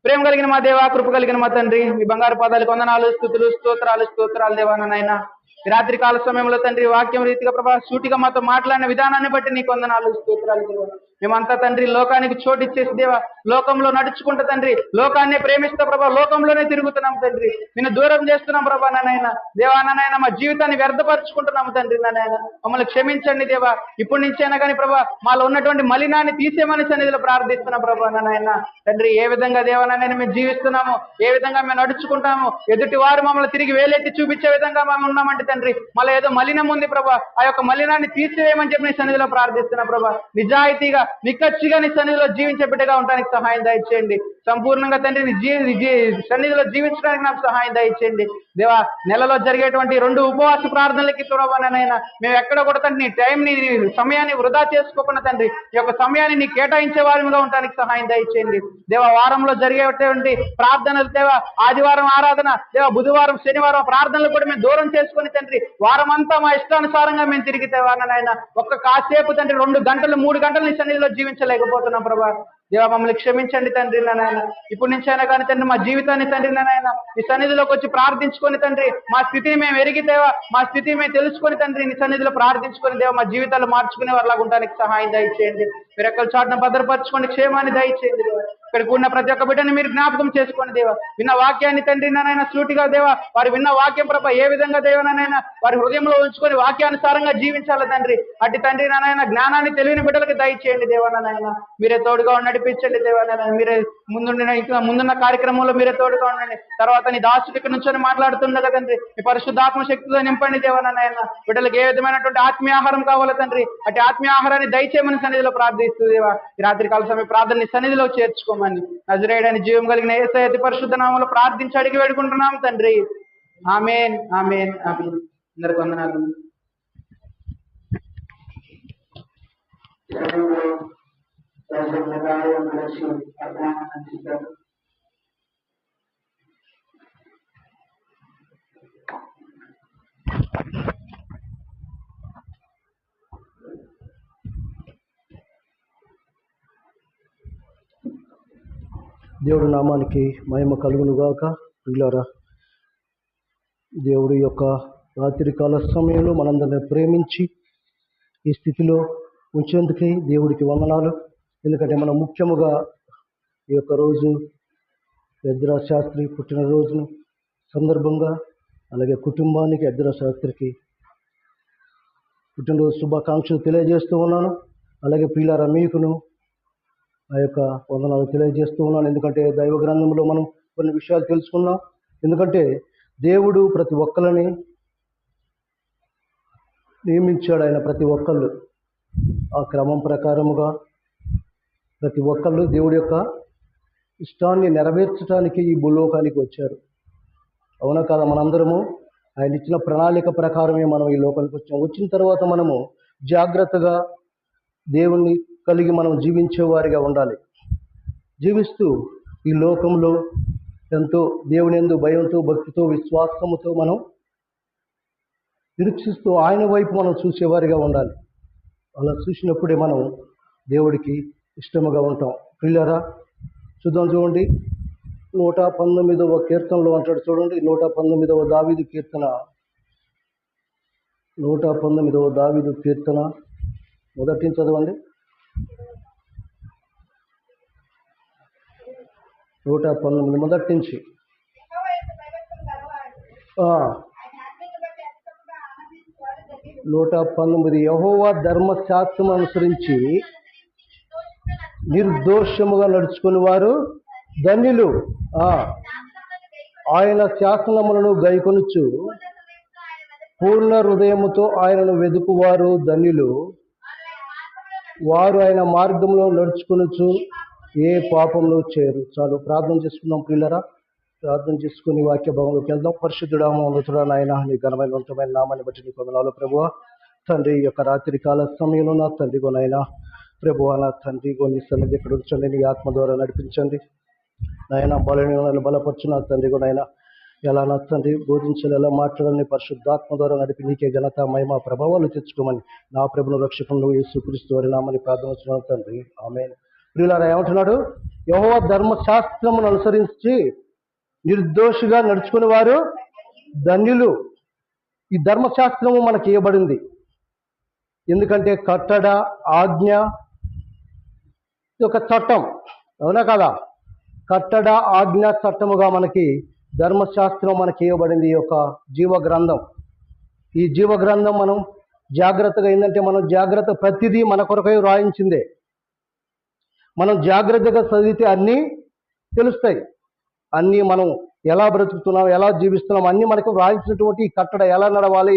ప్రేమ కలిగిన మా దేవా, కృప కలిగిన మా తండ్రి, మీ బంగారు పాదాలకు వందనాలు, స్తుతులు, స్తోత్రాలు దేవా నాయనా. ఈ రాత్రి కాల సమయంలో తండ్రి వాక్యం రీతిగా ప్రభా సూటిగా మాతో మాట్లాడిన విధానాన్ని బట్టి నీకు వందనాలు, స్తోత్రాలు దేవా. మేమంతా తండ్రి లోకానికి చోటు ఇచ్చేసి దేవా, లోకంలో నడుచుకుంటా తండ్రి, లోకాన్ని ప్రేమిస్తా ప్రభా, లోకంలోనే తిరుగుతున్నాం తండ్రి, నిన్ను దూరం చేస్తున్నాం ప్రభా నాయనా. దేవా నాయన మా జీవితాన్ని వ్యర్థపరుచుకుంటున్నాము తండ్రి నాయన, మమ్మల్ని క్షమించండి దేవా. ఇప్పటి నుంచైనా కానీ ప్రభా మాలో ఉన్నటువంటి మలినాన్ని తీసేమని సన్నిధిలో ప్రార్థిస్తున్నాం ప్రభా నాయన. తండ్రి ఏ విధంగా దేవానాయన మేము జీవిస్తున్నాము, ఏ విధంగా మేము నడుచుకుంటాము, ఎదుటి వారు మమ్మల్ని తిరిగి వేలెత్తి చూపించే విధంగా మేము ఉన్నామంటే తండ్రి మళ్ళీ ఏదో మలినం ఉంది ప్రభా, ఆ యొక్క మలినాన్ని తీసివేయమని చెప్పి నీ సన్నిధిలో ప్రార్థిస్తున్నా ప్రభా. నిజాయితీగా నిక్కచ్చిగా నీ సన్నిధిలో జీవించే బిడ్డగా ఉండడానికి సహాయం దయచేయండి. సంపూర్ణంగా తండ్రి నీ సన్నిధిలో జీవించడానికి నాకు సహాయం దయచేయండి దేవా. నెలలో జరిగేటువంటి 2 ఉపవాస ప్రార్థనలకి ప్రభానైనా మేము ఎక్కడ కూడా తండ్రి నీ టైంని, నీ సమయాన్ని వృధా చేసుకోకుండా తండ్రి ఈ యొక్క సమయాన్ని నీ కేటాయించే వారిగా ఉండడానికి సహాయం దయచేయండి దేవా. వారంలో జరిగేటువంటి ప్రార్థనలు దేవా, ఆదివారం ఆరాధన దేవా, బుధవారం శనివారం ప్రార్థనలు కూడా మేము దూరం చేసుకొని తండ్రి వారం అంతా మా ఇష్టానుసారంగా మేము తిరిగి దేవానైనా ఒక్క కాసేపు తండ్రి 2 గంటలు 3 గంటలు నీ సన్నిధిలో జీవించలేకపోతున్నాం ప్రభా. దేవా మమ్మల్ని క్షమించండి తండ్రి నాయన. ఇప్పటి నుంచి అయినా కానీ తండ్రి మా జీవితాన్ని తండ్రి నాయన నీ సన్నిధిలోకి వచ్చి ప్రార్థించుకొని తండ్రి మా స్థితిని మేము ఎరిగితేవా, మా స్థితిని మేము తెలుసుకొని తండ్రి నీ సన్నిధిలో ప్రార్థించుకొని దేవా మా జీవితాలు మార్చుకునే వారిలాగా ఉండడానికి సహాయం దయచేయండి. మీరు ఎక్కడ చాటున భద్రపరచుకోండి, క్షేమాన్ని దయచేయండి దేవా. ఇక్కడికి ఉన్న ప్రతి ఒక్క బిడ్డని మీరు జ్ఞాపకం చేసుకోండి దేవా. విన్న వాక్యాన్ని తండ్రి నాయన సూటిగా దేవా, వారు విన్న వాక్యం ప్రభా ఏ విధంగా దేవనైనా వారి హృదయంలో ఉంచుకొని వాక్యానుసారంగా జీవించాలి తండ్రి. అట్టి తండ్రి నాయన జ్ఞానాన్ని తెలియని బిడ్డలకి దయచేయండి దేవానాయన. మీరే తోడుగా నడిపించండి దేవానాయన. మీరే ముందున్న కార్యక్రమంలో మీరే తోడుగా ఉండండి. తర్వాత నీ దాసుడు ఇక్కడ నుంచి మాట్లాడుతుండగా తండ్రి మీ పరిశుద్ధాత్మ శక్తితో నింపండి దేవానాయన. బిడ్డలకు ఏ విధమైనటువంటి ఆత్మీయ ఆహారం కావాలో తండ్రి అటు ఆత్మీయ ఆహారాన్ని దయచేయమని సన్నిధిలో ప్రార్థిస్తూ దేవా. ఈ రాత్రి కాల సమయం ప్రార్థన సన్నిధిలో చేర్చుకోమని నజరేయుడైన జీవం కలిగిన యేసయ్య అతి పరిశుద్ధ నామములో ప్రార్థించి అడిగి వేడుకుంటున్నాం తండ్రి. ఆమేన్, ఆమేన్, ఆమేన్. అందరికి వందనాలు. దేవుడి నామానికి మహిమ కలుగునుగాక. ప్రియులారా, దేవుడి యొక్క రాత్రికాల సమయంలో మనందరినీ ప్రేమించి ఈ స్థితిలో ఉంచేందుకే దేవుడికి వందనాలు. ఎందుకంటే మనం ముఖ్యముగా ఈ యొక్క రోజు ఎద్రా శాస్త్రి పుట్టినరోజును సందర్భంగా అలాగే కుటుంబానికి ఎద్రా శాస్త్రికి పుట్టినరోజు శుభాకాంక్షలు తెలియజేస్తూ ఉన్నాను. అలాగే ప్రియులారా మీకును ఆ యొక్క వందనాలు తెలియజేస్తూ ఉన్నాను. ఎందుకంటే దైవ గ్రంథంలో మనం కొన్ని విషయాలు తెలుసుకున్నాం. ఎందుకంటే దేవుడు ప్రతి ఒక్కరిని నియమించాడు. ఆయన ప్రతి ఒక్కళ్ళు ఆ క్రమం ప్రకారముగా ప్రతి ఒక్కళ్ళు దేవుడి యొక్క ఇష్టాన్ని నెరవేర్చడానికి ఈ భూలోకానికి వచ్చారు. అవునా కాదా? మనందరము ఆయన ఇచ్చిన ప్రణాళిక ప్రకారమే మనం ఈ లోకానికి వచ్చాం. వచ్చిన తర్వాత మనము జాగ్రత్తగా దేవుణ్ణి కలిగి మనం జీవించేవారిగా ఉండాలి. జీవిస్తూ ఈ లోకంలో ఎంతో దేవుని యందు భయంతో, భక్తితో, విశ్వాసముతో మనం నిరీక్షిస్తూ ఆయన వైపు మనం చూసేవారిగా ఉండాలి. అలా చూసినప్పుడే మనం దేవుడికి ఇష్టముగా ఉంటాం. ప్రియులారా, చూడండి 119వ కీర్తనలో అంటాడు. చూడండి 119వ దావీదు కీర్తన, 119వ దావీదు కీర్తన మొదటి నుంచి చదవండి. 119 మొదటి నుంచి. 119 యెహోవా ధర్మశాస్త్రం అనుసరించి నిర్దోషముగా నడుచుకుని వారు ధన్యులు. ఆయన శాసనములను గైకొనుచు పూర్ణ హృదయముతో ఆయనను వెదుకువారు ధన్యులు. వారు ఆయన మార్గంలో నడుచుకొనుచు ఏ పాపంలో చేరు. చాలు, ప్రార్థన చేసుకుందాం ప్రియులరా. ప్రార్థన చేసుకుని వాక్య భాగంలోకి వెళ్దాం. పరిశుద్ధుడా, మహోన్నతుడా నాయన, నీ ఘనమైన ఉన్నతమైన నామాన్ని బట్టి నీ వందనాలు ప్రభువా. తండ్రి, ఈ యొక్క రాత్రి కాల సమయంలో నా తండ్రిగో నాయన ప్రభువా, నా తండ్రిగో నీ సన్నిధి ఇక్కడ ఉంచండి, నీ ఆత్మ ద్వారా నడిపించండి నాయన. బలపరచు నా తండ్రిగో నాయన. ఎలా నా తండ్రి బోధించాలి, ఎలా మాట్లాడాలని పరిశుద్ధాత్మ ద్వారా నడిపి నీకే ఘనత మహిమ ప్రభావాలు తెచ్చుకోమని నా ప్రభును రక్షకుడు యేసుక్రీస్తు వారి నామని ప్రార్థన తండ్రి, ఆమేన్. ప్రియులారా, ఏమంటున్నాడు? యెహోవా ధర్మశాస్త్రమును అనుసరించి నిర్దోషిగా నడుచుకుని వారు ధన్యులు. ఈ ధర్మశాస్త్రము మనకి ఇవ్వబడింది. ఎందుకంటే కట్టడ, ఆజ్ఞ, ఇది ఒక చట్టం, అవునా కదా? కట్టడ, ఆజ్ఞ, చట్టముగా మనకి ధర్మశాస్త్రం మనకి ఇవ్వబడింది. ఈ యొక్క జీవ గ్రంథం. ఈ జీవ గ్రంథం మనం జాగ్రత్తగా ఏంటంటే మనం జాగ్రత్త ప్రతిదీ మన కొరకై రాయించిందే. మనం జాగ్రత్తగా చదివితే అన్నీ తెలుస్తాయి. అన్నీ మనం ఎలా బ్రతుకుతున్నాం, ఎలా జీవిస్తున్నాం, అన్నీ మనకు రాయించినటువంటి ఈ కట్టడ ఎలా నడవాలి,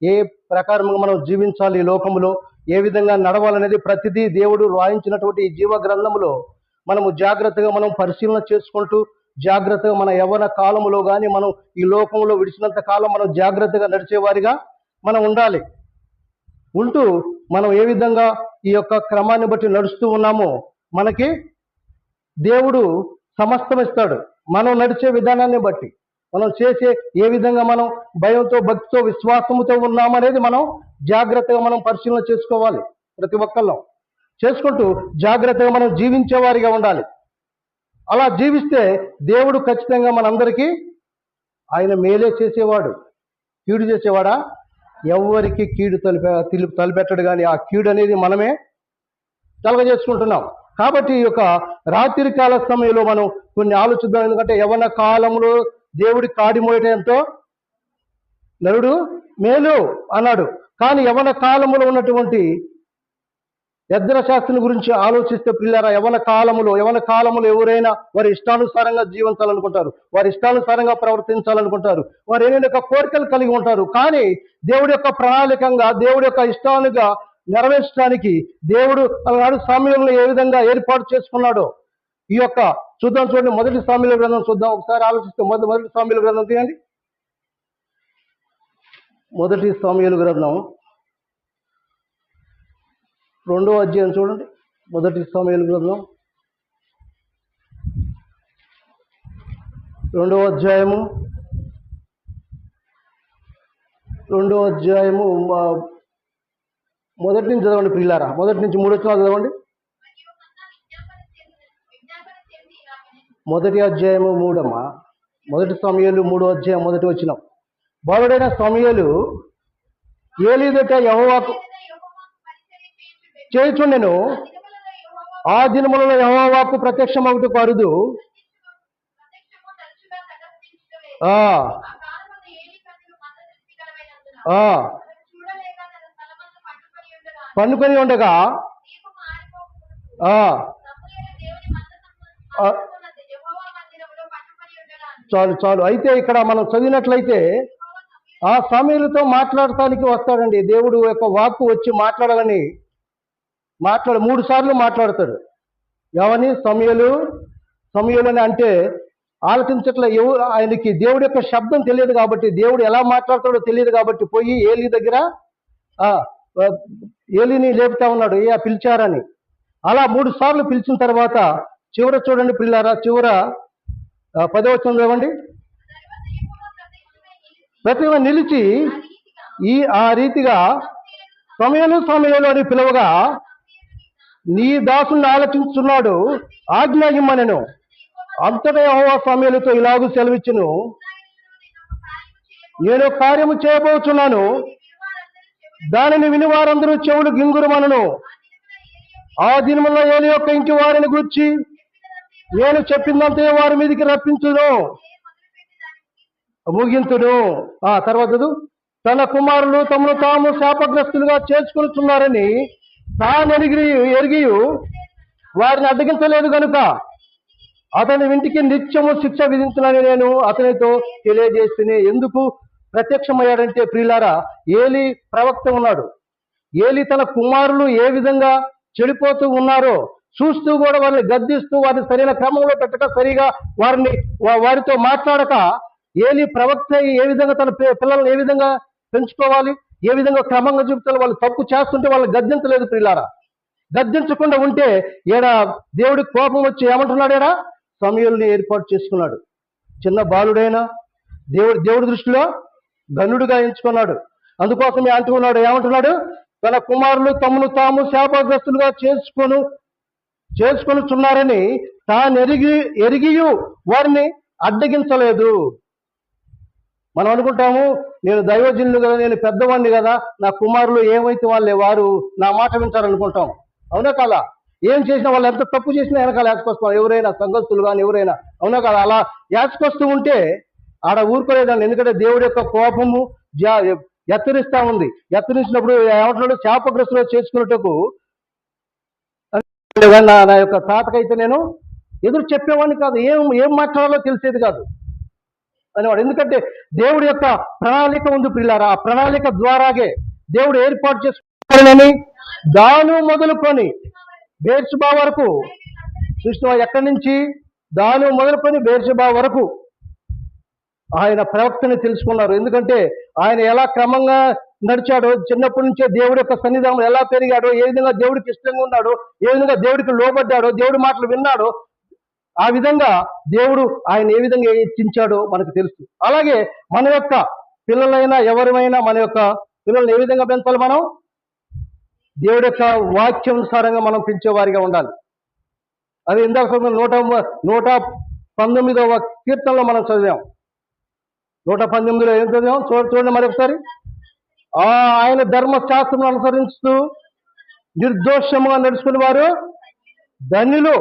ఏ ప్రకారంగా మనం జీవించాలి, ఈ లోకంలో ఏ విధంగా నడవాలనేది ప్రతిదీ దేవుడు రాయించినటువంటి ఈ జీవ గ్రంథంలో మనము జాగ్రత్తగా మనం పరిశీలన చేసుకుంటూ జాగ్రత్తగా మన యవ్వన కాలంలో కానీ మనం ఈ లోకంలో విడిచినంత కాలం మనం జాగ్రత్తగా నడిచేవారిగా మనం ఉండాలి. ఉంటూ మనం ఏ విధంగా ఈ యొక్క క్రమాన్ని బట్టి నడుస్తూ ఉన్నామో మనకి దేవుడు సమస్తం ఇస్తాడు. మనం నడిచే విధానాన్ని బట్టి, మనం చేసే ఏ విధంగా మనం భయంతో, భక్తితో, విశ్వాసంతో ఉన్నామనేది మనం జాగ్రత్తగా మనం పరిశీలన చేసుకోవాలి. ప్రతి ఒక్కళ్ళం చేసుకుంటూ జాగ్రత్తగా మనం జీవించేవారిగా ఉండాలి. అలా జీవిస్తే దేవుడు ఖచ్చితంగా మనందరికీ ఆయన మేలే చేసేవాడు. కీడు చేసేవాడా? ఎవరికి కీడు తలపెట్టడు. కానీ ఆ కీడు అనేది మనమే కలగజేసుకుంటున్నాం. కాబట్టి ఈ యొక్క రాత్రి కాల సమయంలో మనం కొన్ని ఆలోచిద్దాం. ఎందుకంటే యవ్వన కాలంలో దేవుడి కాడి మోయట ఎంతో నరుడు మేలు అన్నాడు. కానీ యవ్వన కాలంలో ఉన్నటువంటి యెజ్ర శాస్త్రుని గురించి ఆలోచిస్తే పిల్లరా, యవ్వన కాలములో ఎవరైనా వారి ఇష్టానుసారంగా జీవించాలనుకుంటారు, వారి ఇష్టానుసారంగా ప్రవర్తించాలనుకుంటారు, వారు ఏదైనా కోరికలు కలిగి ఉంటారు. కానీ దేవుడి యొక్క ప్రణాళికంగా, దేవుడి యొక్క ఇష్టాలుగా నెరవేర్చడానికి దేవుడు అలాంటి సామ్యులను ఏ విధంగా ఏర్పాటు చేసుకున్నాడో ఈ యొక్క చూడండి. మొదటి సామ్యుల గ్రంథం చూద్దాం. ఒకసారి ఆలోచిస్తే మొదటి సామ్యుల గ్రంథం తీయండి. మొదటి సామ్యుల గ్రంథం 2వ అధ్యాయం చూడండి. మొదటి సామ్యుల గ్రంథం 2వ అధ్యాయము మొదటి నుంచి చదవండి ప్రియులారా. మొదటి నుంచి 3 వచనాలు చదవండి. మొదటి అధ్యాయము 3 అమ్మా. మొదటి సమూయేలు 3వ అధ్యాయం 1వ వచనం. బాలుడైన సమూయేలు ఏలీ ఎదుట యెహోవాకు చేయుచుండెను. ఆ దినములలో యెహోవాకు ప్రత్యక్షమగుటకు అరుదు. పన్నుకొని ఉండగా చాలు. అయితే ఇక్కడ మనం చదివినట్లయితే ఆ సమూయేలుతో మాట్లాడటానికి వస్తాడండి దేవుడు యొక్క వాక్కు వచ్చి మాట్లాడాలని 3 సార్లు మాట్లాడతాడు. ఎవని? సమూయేలు అని అంటే ఆలకించట్ల ఆయనకి దేవుడి యొక్క శబ్దం తెలియదు కాబట్టి, దేవుడు ఎలా మాట్లాడతాడో తెలియదు కాబట్టి పోయి ఏలీ దగ్గర ఏలీని లేపుతా ఉన్నాడు, పిలిచారని. అలా 3 సార్లు పిలిచిన తర్వాత చివర చూడండి పిల్లారా, చివర 10వ వచనం చదవండి. ప్రతిగా నిలిచి ఆ రీతిగా సమూయేలు అని పిలవగా, నీ దాసుని ఆలోచించున్నాడు, ఆజ్ఞ ఇమ్మనెను. అంతటా యెహోవా సమూయేలుతో ఇలాగూ సెలవిచ్చును, నేను కార్యము చేయబోచున్నాను, దానిని విని వారందరూ చెవులు గింగురుమనను. ఆ దినములో ఏలీ యొక్క ఇంటి వారిని గూర్చి నేను చెప్పిందంతే వారి మీదకి రప్పించును. ముగింతును. తర్వాత తన కుమారులు తమను తాము శాపగ్రస్తులుగా చేర్చుకొనుచున్నారని తాను ఎరిగి వారిని అడ్డగించలేదు గనుక అతని ఇంటికి నిత్యము శిక్ష విధించునని నేను అతనితో తెలియజేస్తూనే. ఎందుకు ప్రత్యక్షమయ్యాడంటే ప్రియులారా, ఏలీ ప్రవక్త ఉన్నాడు. ఏలీ తన కుమారులు ఏ విధంగా చెడిపోతూ ఉన్నారో చూస్తూ కూడా వారిని గద్దిస్తూ వారిని సరైన క్రమంలో పెట్టక, సరిగా వారితో మాట్లాడక, ఏలీ ప్రవక్త ఏ విధంగా తన పిల్లలను ఏ విధంగా పెంచుకోవాలి, ఏ విధంగా క్రమంగా చెబుతారు, వాళ్ళు తప్పు చేస్తుంటే వాళ్ళని గద్దించలేదు ప్రియులారా. గద్దించకుండా ఉంటే దేవుడికి కోపం వచ్చి ఏమంటున్నాడేరా, సమూయేలుని ఏర్పాటు చేసుకున్నాడు. చిన్న బాలుడైనా దేవుడి దృష్టిలో గనుడుగా ఎంచుకున్నాడు. అందుకోసమే అంటున్నాడు, ఏమంటున్నాడు, తన కుమారులు తమను తాము శాపగ్రస్తులుగా చేసుకొనుచున్నారని తాను ఎరిగి వారిని అడ్డగించలేదు. మనం అనుకుంటాము, నేను దైవజనులు కదా, నేను పెద్దవాడిని కదా, నా కుమారులు ఏమైతే వారు నా మాట వింటారనుకుంటాం. అవునా కాదా? ఏం చేసినా వాళ్ళు ఎంత తప్పు చేసినా వెనకాల యాచకొస్తాం, ఎవరైనా సంఘస్థులు కానీ ఎవరైనా. అవునా కాదా? అలా యాచకొస్తూ ఉంటే ఆడ ఊరుకోలేదండి. ఎందుకంటే దేవుడి యొక్క కోపము ఎత్తరిస్తా ఉంది. ఎత్తరించినప్పుడు ఏమంటున్నాడు, శాపగ్రస్తులు చేసుకున్నట్టుకు నా యొక్క తాతకైతే నేను ఎదురు చెప్పేవాడిని కాదు, ఏం మాట్లాడాలో తెలిసేది కాదు అనేవాడు. ఎందుకంటే దేవుడి యొక్క ప్రణాళిక ఉంది పిల్లారా. ఆ ప్రణాళిక ద్వారాగే దేవుడు ఏర్పాటు చేసుకున్నాడని దాను మొదలుకొని బేర్షెబా వరకు చూసిన, ఎక్కడి నుంచి దాను మొదలుకొని బేర్షెబా వరకు ఆయన ప్రవక్తని తెలుసుకున్నారు. ఎందుకంటే ఆయన ఎలా క్రమంగా నడిచాడో, చిన్నప్పటి నుంచే దేవుడి యొక్క సన్నిధానం ఎలా పెరిగాడో, ఏ విధంగా దేవుడికి ఇష్టంగా ఉన్నాడో, ఏ విధంగా దేవుడికి లోబడ్డాడో, దేవుడి మాటలు విన్నాడో, ఆ విధంగా దేవుడు ఆయన ఏ విధంగా హెచ్చించాడో మనకు తెలుసు. అలాగే మన యొక్క పిల్లలైనా ఎవరైనా మన యొక్క పిల్లల్ని ఏ విధంగా పెంచాలి, మనం దేవుడి యొక్క వాక్యానుసారంగా మనం పెంచేవారిగా ఉండాలి. అది ఇందాక 119వ కీర్తనలో మనం చదివాం. 119లో ఏం చదివాం చూడండి మరొకసారి. ఆయన ధర్మశాస్త్రం అనుసరిస్తూ నిర్దోషముగా నడుచుకునే వారు ధన్యులు.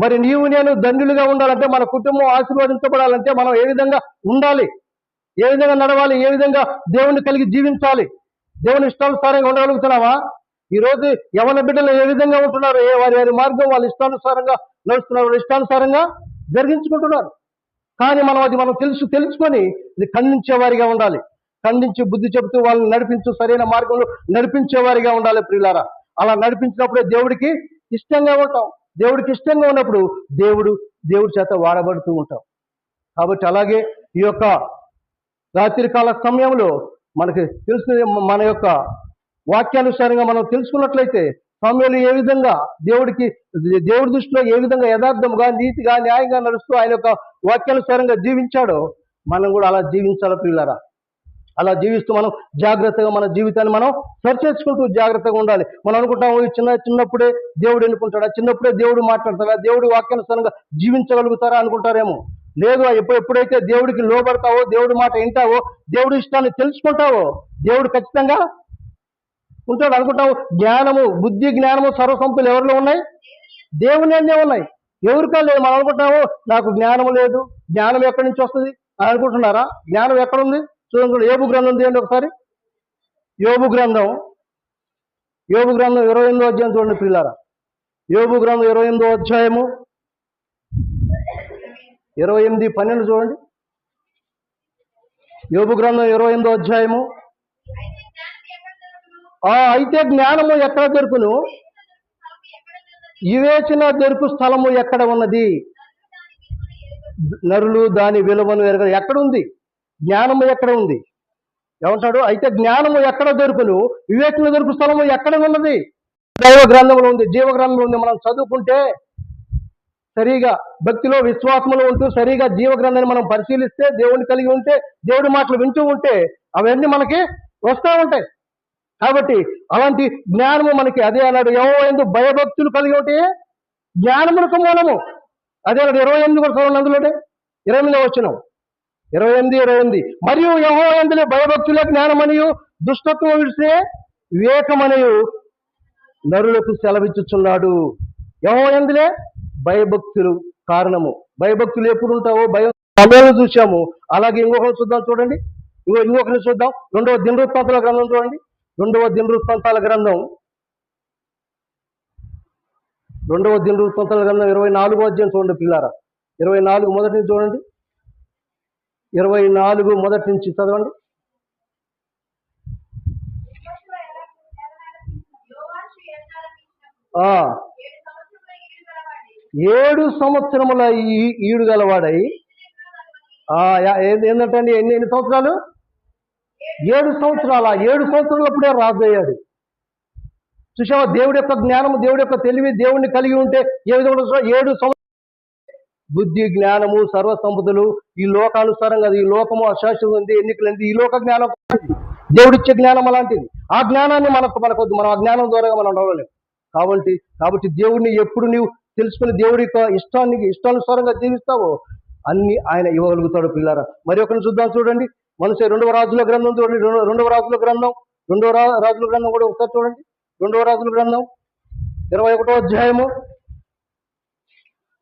మరి నీవు నేను ధన్యులుగా ఉండాలంటే, మన కుటుంబం ఆశీర్వదించబడాలంటే మనం ఏ విధంగా ఉండాలి, ఏ విధంగా నడవాలి, ఏ విధంగా దేవుణ్ణి కలిగి జీవించాలి, దేవుని ఇష్టానుసారంగా ఉండగలుగుతున్నావా? ఈరోజు యవన బిడ్డలు ఏ విధంగా ఉంటున్నారు, వారి మార్గం వాళ్ళ ఇష్టానుసారంగా నడుస్తున్నారు, ఇష్టానుసారంగా జరిగించుకుంటున్నారు. కానీ మనం తెలుసుకొని ఇది ఖండించేవారిగా ఉండాలి. ఖండించి బుద్ధి చెబుతూ వాళ్ళని నడిపించు, సరైన మార్గంలో నడిపించేవారిగా ఉండాలి ప్రియులారా. అలా నడిపించినప్పుడే దేవుడికి ఇష్టంగా ఉంటాం. దేవుడికి ఇష్టంగా ఉన్నప్పుడు దేవుడి చేత వాడబడుతూ ఉంటాం. కాబట్టి అలాగే ఈ యొక్క రాత్రికాల సమయంలో మనకి తెలుసు, మన యొక్క వాక్యానుసారంగా మనం తెలుసుకున్నట్లయితే సమయంలో ఏ విధంగా దేవుడి దృష్టిలో ఏ విధంగా యథార్థముగా, నీతిగా, న్యాయంగా నడుస్తూ ఆయన యొక్క వాక్యానుసారంగా జీవించాడో మనం కూడా అలా జీవించాలి ప్రియులారా. అలా జీవిస్తూ మనం జాగ్రత్తగా మన జీవితాన్ని మనం సరిచేసుకుంటూ జాగ్రత్తగా ఉండాలి. మనం అనుకుంటాము చిన్నప్పుడే దేవుడు ఎన్నుకుంటాడా, చిన్నప్పుడే దేవుడు మాట్లాడతాడా, దేవుడి వాక్యానుసారంగా జీవించగలుగుతారా అనుకుంటారేమో. లేదు, ఎప్పుడైతే దేవుడికి లోబడతావో, దేవుడి మాట వింటావో, దేవుడి ఇష్టాన్ని తెలుసుకుంటావో దేవుడు ఖచ్చితంగా ఉంటాడు అనుకుంటావు. బుద్ధి జ్ఞానము సర్వసంపదలు ఎవరిలో ఉన్నాయి? దేవుని అందే ఉన్నాయి. ఎవరికా లేదు. మనం అనుకుంటాము నాకు జ్ఞానం లేదు, జ్ఞానం ఎక్కడి నుంచి వస్తుంది అని అనుకుంటున్నారా? జ్ఞానం ఎక్కడుంది? చూడండి, యోబు గ్రంథం తీయండి ఒకసారి. యోబు గ్రంథం 28వ అధ్యాయం చూడండి ప్రియులారా. యోబు గ్రంథం 28వ అధ్యాయము 28:12 చూడండి. యోబు గ్రంథం 28వ అధ్యాయము. అయితే జ్ఞానము ఎక్కడ దొరుకును, వివేచన దొరుకు స్థలము ఎక్కడ ఉన్నది? నరులు దాని విలువను ఎరగరు. ఎక్కడుంది జ్ఞానము? ఎక్కడ ఉంది? ఏమంటాడు? అయితే జ్ఞానము ఎక్కడ దొరుకును, వివేచన దొరుకు స్థలము ఎక్కడ ఉన్నది? దైవ గ్రంథంలో ఉంది, జీవ గ్రంథంలో ఉంది. మనం చదువుకుంటే, సరిగా భక్తిలో విశ్వాసంలో ఉంటూ సరిగా జీవ గ్రంథాన్ని మనం పరిశీలిస్తే, దేవుడిని కలిగి ఉంటే, దేవుడి మాటలు వింటూ ఉంటే అవన్నీ మనకి వస్తూ ఉంటాయి. కాబట్టి అలాంటి జ్ఞానము మనకి, అదే అన్నాడు, యెహోవాయందు భయభక్తులు కలిగి ఉంటే జ్ఞానమునకు మూలము. అదే అన్నాడు 28 కూడా చదవండి. అందులోనే 28వ వచనం, 28 మరియు యెహోవాయందులే భయభక్తులే జ్ఞానమనియు దుష్టత్వం విడిసే వివేకమనియు నరులకు సెలవిచ్చుచున్నాడు. యెహోవాయందులే భయభక్తులు కారణము. భయభక్తులు ఎప్పుడు ఉంటావో, భయం సమయంలో చూసాము. అలాగే ఇంకొకరు చూద్దాం, చూడండి. ఇంకొకరిని చూద్దాం. 2వ దినవృత్తాంతాల గ్రంథం చూడండి. 2వ దినవృత్తాంతాల గ్రంథం 24వ అధ్యాయం చూడండి పిల్లారా. 24 మొదటి నుంచి చూడండి. 24 మొదటి నుంచి చదవండి. ఆ 7 సంవత్సరముల ఈడు గలవాడై ఏంటంటే ఎన్ని సంవత్సరాలు? 7 సంవత్సరాల 7 సంవత్సరాలప్పుడే రాజు అయ్యాడు. చూసావా? దేవుడి యొక్క జ్ఞానము, దేవుడి యొక్క తెలివి దేవుడిని కలిగి ఉంటే ఏ విధంగా 7 సంవత్సరాలు బుద్ధి, జ్ఞానము, సర్వ సంపదలు ఈ లోకానుసారంగా, ఈ లోకము అశాశ్వతం ఉంది, ఎన్నికలంది, ఈ లోక జ్ఞానం దేవుడిచ్చే జ్ఞానం అలాంటిది. ఆ జ్ఞానాన్ని మనకొద్దు, మనం ఆ జ్ఞానం ద్వారా మనం నడవలేము. కాబట్టి దేవుడిని ఎప్పుడు నీవు తెలుసుకుని దేవుడి యొక్క ఇష్టానుసారంగా జీవిస్తావో అన్ని ఆయన ఇవ్వగలుగుతాడు పిల్లారా. మరి ఒకరిని చూద్దాం, చూడండి. మనసే 2వ రాజుల గ్రంథం చూడండి. 2వ రాజుల గ్రంథం కూడా ఒకసారి చూడండి. 2వ రాజుల గ్రంథం 21వ అధ్యాయము.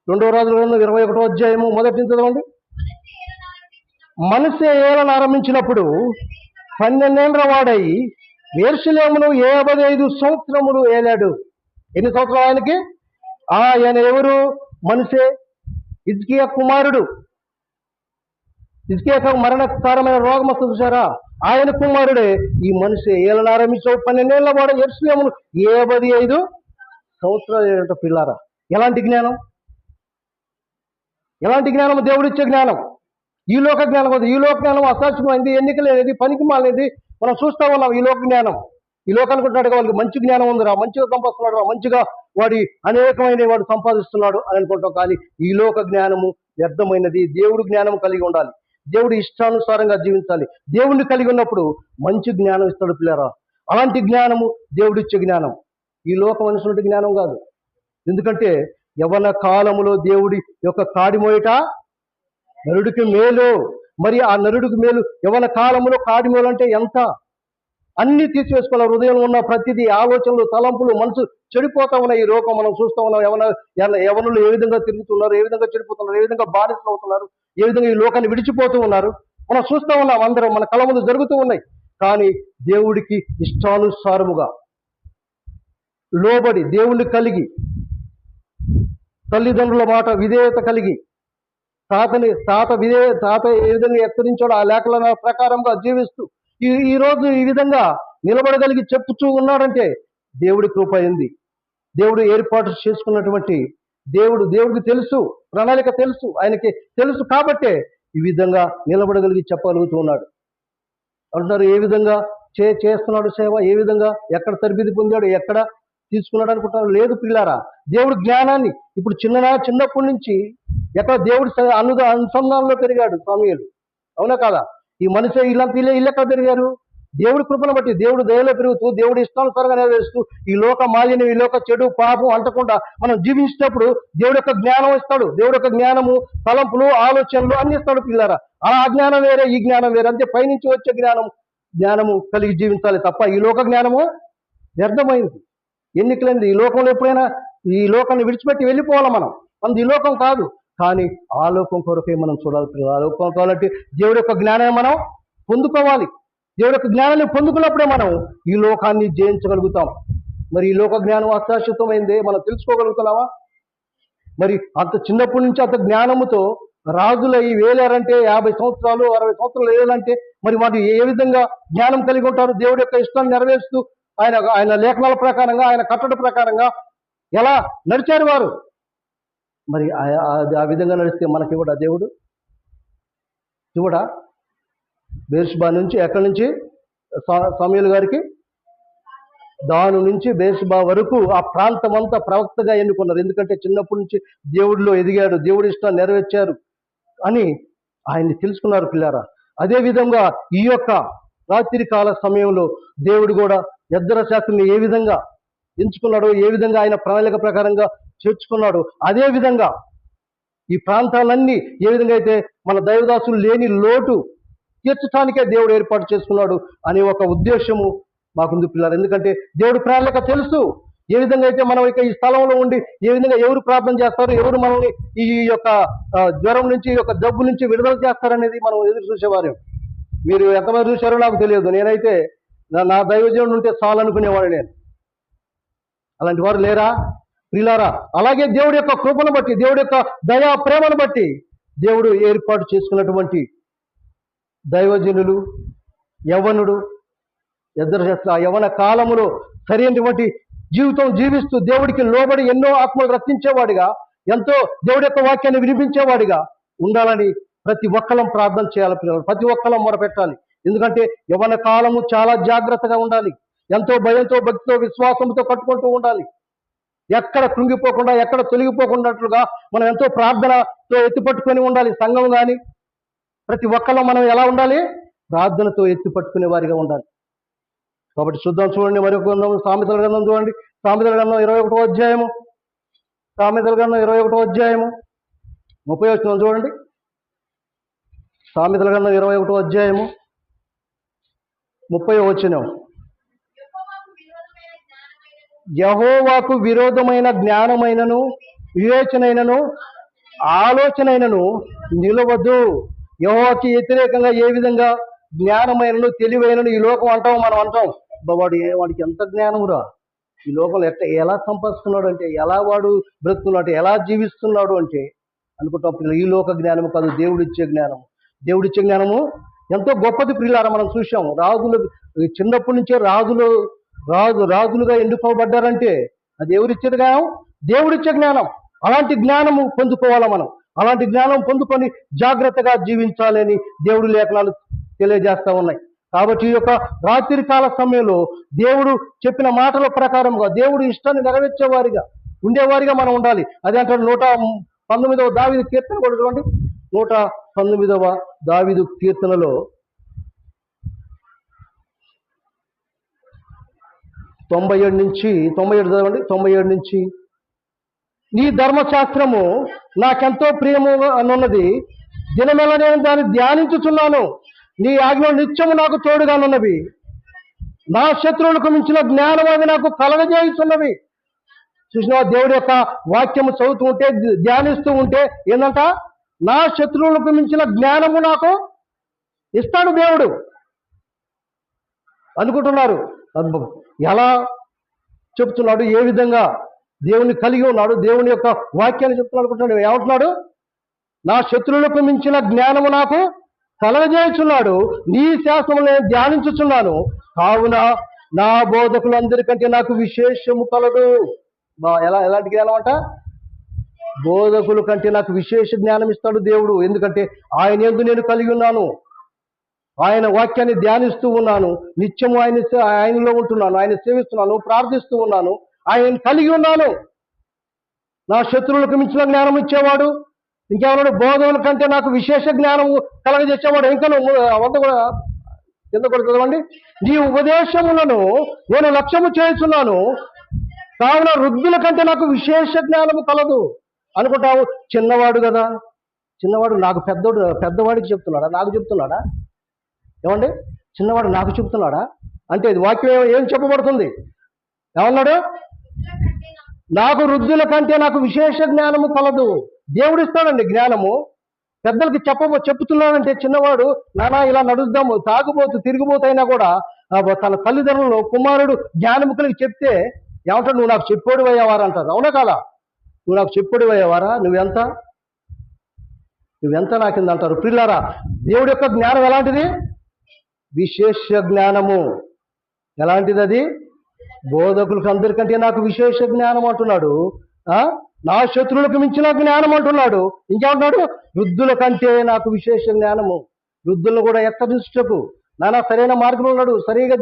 2వ రాజుల గ్రంథం 21వ అధ్యాయము మొదటి నుంచి చదవండి. మనసే ఏలన ఆరంభించినప్పుడు 12 ఏళ్ల వాడై యెరూషలేమును 55 సంవత్సరములు ఏలాడు. ఎన్ని సంవత్సరాలు ఆయనకి? ఆయన ఎవరు? మనసే హిజ్కియా కుమారుడు. హిజ్కియాకు మరణకారమైన రోగం వస్తుంది చూసారా? ఆయన కుమారుడే ఈ మనిషి. ఏలన ఆరంభించాడు 12 ఏళ్ల వాడు యెరూషలేమును 55 సంవత్సరాలు పిల్లారా. ఎలాంటి జ్ఞానం? దేవుడు ఇచ్చే జ్ఞానం. ఈ లోక జ్ఞానం కాదు. ఈ లోక జ్ఞానం అసాధ్యమైంది, ఎన్నికలేనిది, పనికి మాలినది. మనం చూస్తా ఉన్నాం ఈ లోక జ్ఞానం. ఈ లోకానుకుంటున్నాడు వాళ్ళకి మంచి జ్ఞానం ఉందిరా, మంచిగా సంపాదిస్తున్నాడు, మంచిగా వాడు సంపాదిస్తున్నాడు అని అనుకుంటాం. కానీ ఈ లోక జ్ఞానము వ్యర్థమైనది. దేవుడు జ్ఞానం కలిగి ఉండాలి. దేవుడు ఇష్టానుసారంగా జీవించాలి. దేవుడిని కలిగి ఉన్నప్పుడు మంచి జ్ఞానం ఇస్తాడు పిల్లరా. అలాంటి జ్ఞానము దేవుడిచ్చే జ్ఞానం. ఈ లోకం అనుకున్నట్టు జ్ఞానం కాదు. ఎందుకంటే యవ్వన కాలములో దేవుడి యొక్క కాడిమోయట నరుడికి మేలు. మరి ఆ నరుడికి మేలు యవ్వన కాలములో కాడిమోలు అంటే ఎంత? అన్ని తీసివేసుకోవాలి. హృదయంలో ఉన్న ప్రతిదీ, ఆలోచనలు, తలంపులు, మనసు చెడిపోతా ఉన్నాయి. ఈ లోకం మనం చూస్తూ ఉన్నాం. యవనులు ఏ విధంగా తిరుగుతున్నారు, ఏ విధంగా చెడిపోతున్నారు, ఏ విధంగా బానిసలు అవుతున్నారు, ఏ విధంగా ఈ లోకాన్ని విడిచిపోతూ ఉన్నారు మనం చూస్తూ ఉన్నాం. అందరం మన కళ్ళ ముందు జరుగుతూ ఉన్నాయి. కానీ దేవుడికి ఇష్టానుసారముగా లోబడి, దేవుణ్ణి కలిగి, తల్లిదండ్రుల మాట విధేయత కలిగి, తాత ఏ విధంగా హెచ్చరించాడో ఆ లేఖల ప్రకారంగా జీవిస్తూ ఈ రోజు ఈ విధంగా నిలబడగలిగి చెప్పుతూ ఉన్నాడంటే దేవుడి కృప అయింది. దేవుడు ఏర్పాటు చేసుకున్నటువంటి దేవుడికి తెలుసు, ప్రణాళిక తెలుసు, ఆయనకి తెలుసు. కాబట్టే ఈ విధంగా నిలబడగలిగి చెప్పగలుగుతూ ఉన్నాడు. అంటున్నారు ఏ విధంగా చేస్తున్నాడు సేవ, ఏ విధంగా ఎక్కడ తరబిది పొందాడు, ఎక్కడ తీసుకున్నాడు అనుకుంటారు. లేదు పిల్లారా, దేవుడు జ్ఞానాన్ని ఇప్పుడు చిన్నప్పటి నుంచి ఎక్కడ దేవుడి అనుసంధానంలో పెరిగాడు సమూయేలు. అవునా కాదా? ఈ మనిషి ఇల్లు ఎక్కడ పెరిగారు? దేవుడి కృపను బట్టి, దేవుడు దయలో పెరుగుతూ, దేవుడి ఇష్టానుసారంగా నెరవేరుస్తూ, ఈ లోక మాలిన్యం, ఈ లోక చెడు పాపం అంటకుండా మనం జీవించేటప్పుడు దేవుడి యొక్క జ్ఞానం ఇస్తాడు. దేవుడి యొక్క జ్ఞానము, తలంపులు, ఆలోచనలు అన్ని ఇస్తాడు పిల్లారా. ఆ జ్ఞానం వేరే, ఈ జ్ఞానం వేరే. అంతే పైనుంచి వచ్చే జ్ఞానము కలిగి జీవించాలి తప్ప ఈ లోక జ్ఞానము వ్యర్థమైంది, ఎన్నికలైంది. ఈ లోకంలో ఎప్పుడైనా ఈ లోకాన్ని విడిచిపెట్టి వెళ్ళిపోవాలి మనం. ఈ లోకం కాదు, కానీ ఆ లోకం కొరకే మనం చూడాలి. ఆ లోకం కావాలంటే దేవుడి యొక్క జ్ఞానాన్ని మనం పొందుకోవాలి. దేవుడి యొక్క జ్ఞానాన్ని పొందుకున్నప్పుడే మనం ఈ లోకాన్ని జయించగలుగుతాం. మరి ఈ లోక జ్ఞానం అశాశ్వతమైందే మనం తెలుసుకోగలుగుతున్నావా? మరి అంత చిన్నప్పటి నుంచి అంత జ్ఞానముతో రాజులు ఈ వేలారంటే 50 సంవత్సరాలు 60 సంవత్సరాలు వేయాలంటే మరి వారు ఏ విధంగా జ్ఞానం కలిగి ఉంటారు? దేవుడి యొక్క ఇష్టాన్ని నెరవేరుస్తూ ఆయన లేఖనాల ప్రకారంగా, ఆయన కట్టడ ప్రకారంగా ఎలా నడిచారు వారు? మరి ఆ విధంగా నడిస్తే మనకి ఇవ్వడా దేవుడు? ఇవ్వడా? బేర్షెబా నుంచి ఎక్కడి నుంచి సమూయేలు గారికి దాని నుంచి బేర్షెబా వరకు ఆ ప్రాంతం అంతా ప్రవక్తగా ఎన్నుకున్నారు. ఎందుకంటే చిన్నప్పటి నుంచి దేవుడిలో ఎదిగాడు, దేవుడి ఇష్టాన్ని నెరవేర్చారు అని ఆయన్ని తెలుసుకున్నారు పిల్లారా. అదేవిధంగా ఈ యొక్క రాత్రి కాల సమయంలో దేవుడు కూడా ఎద్దర శాస్త్రిని ఏ విధంగా ఎంచుకున్నాడో, ఏ విధంగా ఆయన ప్రణాళిక ప్రకారంగా చేర్చుకున్నాడు, అదే విధంగా ఈ ప్రాంతాలన్నీ ఏ విధంగా అయితే మన దైవదాసులు లేని లోటు తీర్చడానికే దేవుడు ఏర్పాటు చేసుకున్నాడు అనే ఒక ఉద్దేశము మాకుంది పిల్లలు. ఎందుకంటే దేవుడు ప్రణాళిక తెలుసు. ఏ విధంగా అయితే మనం ఇక ఈ స్థలంలో ఉండి ఏ విధంగా ఎవరు ప్రార్థన చేస్తారు, ఎవరు మనల్ని ఈ యొక్క జ్వరం నుంచి, ఈ యొక్క జబ్బు నుంచి విడుదల చేస్తారనేది మనం ఎదురు చూసేవారు. మీరు ఎంతమంది చూశారో నాకు తెలియదు. నేనైతే నా దైవజనుడు ఉంటే చాలు అనుకునేవాడు నేను. అలాంటి వారు లేరా ప్రియులారా? అలాగే దేవుడి యొక్క కృపను బట్టి, దేవుడి యొక్క దయా ప్రేమను బట్టి దేవుడు ఏర్పాటు చేసుకున్నటువంటి దైవజనులు, యవ్వనుడు, ఆ యవ్వన కాలములో సరైనటువంటి జీవితం జీవిస్తూ దేవుడికి లోబడి ఎన్నో ఆత్మలు రక్షించేవాడిగా, ఎంతో దేవుడి యొక్క వాక్యాన్ని వినిపించేవాడిగా ఉండాలని ప్రతి ఒక్కరం ప్రార్థన చేయాలి పిల్లలు. ప్రతి ఒక్కరం మొరపెట్టాలి. ఎందుకంటే యవ్వన కాలము చాలా జాగ్రత్తగా ఉండాలి. ఎంతో భయంతో, భక్తితో, విశ్వాసంతో కట్టుకుంటూ ఉండాలి. ఎక్కడ కృంగిపోకుండా, ఎక్కడ తొలగిపోకున్నట్లుగా మనం ఎంతో ప్రార్థనతో ఎత్తిపట్టుకొని ఉండాలి. సంఘం కానీ ప్రతి ఒక్కళ్ళం మనం ఎలా ఉండాలి? ప్రార్థనతో ఎత్తిపట్టుకునే వారిగా ఉండాలి. కాబట్టి చూద్దాం, చూడండి మరి ఒక గ్రంథం, సామెతల గ్రంథం చూడండి. సామెతల గ్రంథం 21వ అధ్యాయము, సామెతల గ్రంథం 21వ అధ్యాయము 30వ వచనం చూడండి. సామెతల గ్రంథం 21వ అధ్యాయము 30వ వచనం. యెహోవాకు విరోధమైన జ్ఞానమైనను వివేచనైనను ఆలోచనైనను నిలవద్దు. యెహోవాకి వ్యతిరేకంగా ఏ విధంగా జ్ఞానమైనను తెలివైనను ఈ లోకం అంటాం, మనం అంటాం. వాడికి ఎంత జ్ఞానమురా, ఈ లోకంలో ఎలా సంపాదిస్తున్నాడు అంటే, ఎలా వాడు బ్రతుకున్నాడు, ఎలా జీవిస్తున్నాడు అంటే అనుకుంటాం. ఈ లోక జ్ఞానము కాదు, దేవుడిచ్చే జ్ఞానము. దేవుడిచ్చే జ్ఞానము ఎంతో గొప్పది ప్రియులారా. మనం చూసాము, రాజులు చిన్నప్పటి నుంచే రాజులుగా ఎన్నుకోబడ్డారంటే అది ఎవరిచ్చే జ్ఞానం? దేవుడిచ్చే జ్ఞానం. అలాంటి జ్ఞానము పొందుకోవాలా మనం. అలాంటి జ్ఞానం పొందుకొని జాగ్రత్తగా జీవించాలని దేవుడి లేఖనాలు తెలియజేస్తా ఉన్నాయి. కాబట్టి ఈ యొక్క రాత్రి కాల సమయంలో దేవుడు చెప్పిన మాటల ప్రకారంగా దేవుడు ఇష్టాన్ని నెరవేర్చేవారిగా ఉండేవారిగా మనం ఉండాలి. అదే అంటారు 119వ దావీదు కీర్తన కూడా చూడండి. 119వ దావీదు కీర్తనలో 97 నుంచి 97 చదవండి. 97 నుంచి, నీ ధర్మశాస్త్రము నాకెంతో ప్రియము అనున్నది, దినమెల్ల నేను దాన్ని ధ్యానించుచున్నాను. నీ ఆజ్ఞలు నిత్యము నాకు తోడుగానున్నవి. నా శత్రువులకు మించిన జ్ఞానం అది నాకు కలగజేయుచున్నవి. చూసినా, దేవుడి యొక్క వాక్యము చదువుతూ ఉంటే, ధ్యానిస్తూ ఉంటే ఏంటంట? నా శత్రువులకు మించిన జ్ఞానము నాకు ఇస్తాడు దేవుడు అనుకుంటున్నారు. ఎలా చెప్తున్నాడు? ఏ విధంగా దేవుని కలిగి ఉన్నాడు? దేవుని యొక్క వాక్యాన్ని చెప్తున్నాడు అనుకుంటున్నాడు. ఏమంటున్నాడు? నా శత్రువులకు మించిన జ్ఞానము నాకు కలగజేయుచున్నాడు, నీ శాస్త్రము నేను ధ్యానించుచున్నాను, కావున నా బోధకులందరికంటే నాకు విశేషము కలదు. ఎలాంటి జ్ఞానం అంట? బోధకుల కంటే నాకు విశేష జ్ఞానం ఇస్తాడు దేవుడు. ఎందుకంటే ఆయన యందు నేను కలిగి ఉన్నాను, ఆయన వాక్యాన్ని ధ్యానిస్తూ ఉన్నాను, నిత్యము ఆయనలో ఉంటున్నాను, ఆయన సేవిస్తున్నాను, ప్రార్థిస్తూ ఉన్నాను, ఆయన కలిగి ఉన్నాను. నా శత్రువులకు మించిన జ్ఞానం ఇచ్చేవాడు. ఇంకేమన్నాడు? బోధకుల కంటే నాకు విశేష జ్ఞానము కలగజేసేవాడు. ఇంకా కింద కూడా చదవండి. నీ ఉపదేశములను నేను లక్ష్యము చేస్తున్నాను, కావున వృద్ధుల కంటే నాకు విశేష జ్ఞానము కలదు అనుకుంటావు. చిన్నవాడు కదా, చిన్నవాడు నాకు పెద్దవాడికి చెప్తున్నాడా? నాకు చెప్తున్నాడా? ఏమండి? చిన్నవాడు నాకు చెప్తున్నాడా? అంటే ఇది వాక్యం ఏం చెప్పబడుతుంది? ఏమన్నాడు? నాకు వృద్ధుల కంటే నాకు విశేష జ్ఞానము కలదు. దేవుడిస్తాడండి జ్ఞానము. పెద్దలకి చెప్పుతున్నాడంటే చిన్నవాడు, నానా ఇలా నడుద్దాము, తాగుబోతు తిరిగిపోతైనా కూడా తన తల్లిదండ్రులు కుమారుడు జ్ఞానము కలిగి చెప్తే ఏమంటాడు? నువ్వు నాకు చెప్పోడు అయ్యేవారా అంటారు. అవునా కాదా? నువ్వు నాకు చెప్పోడు అయ్యేవారా? నువ్వెంత నాకింద అంటారు. పిల్లారా, దేవుడి యొక్క జ్ఞానం ఎలాంటిది? విశేష జ్ఞానము. ఎలాంటిది అది? బోధకులకు అందరికంటే నాకు విశేష జ్ఞానం అంటున్నాడు. నా శత్రువులకు మించిన జ్ఞానం అంటున్నాడు. ఇంకేమంటున్నాడు? వృద్ధుల కంటే నాకు విశేష జ్ఞానము. వృద్ధులను కూడా హెచ్చరించుటకు, నానా సరైన మార్గంలో ఉన్నాడు, సరిగా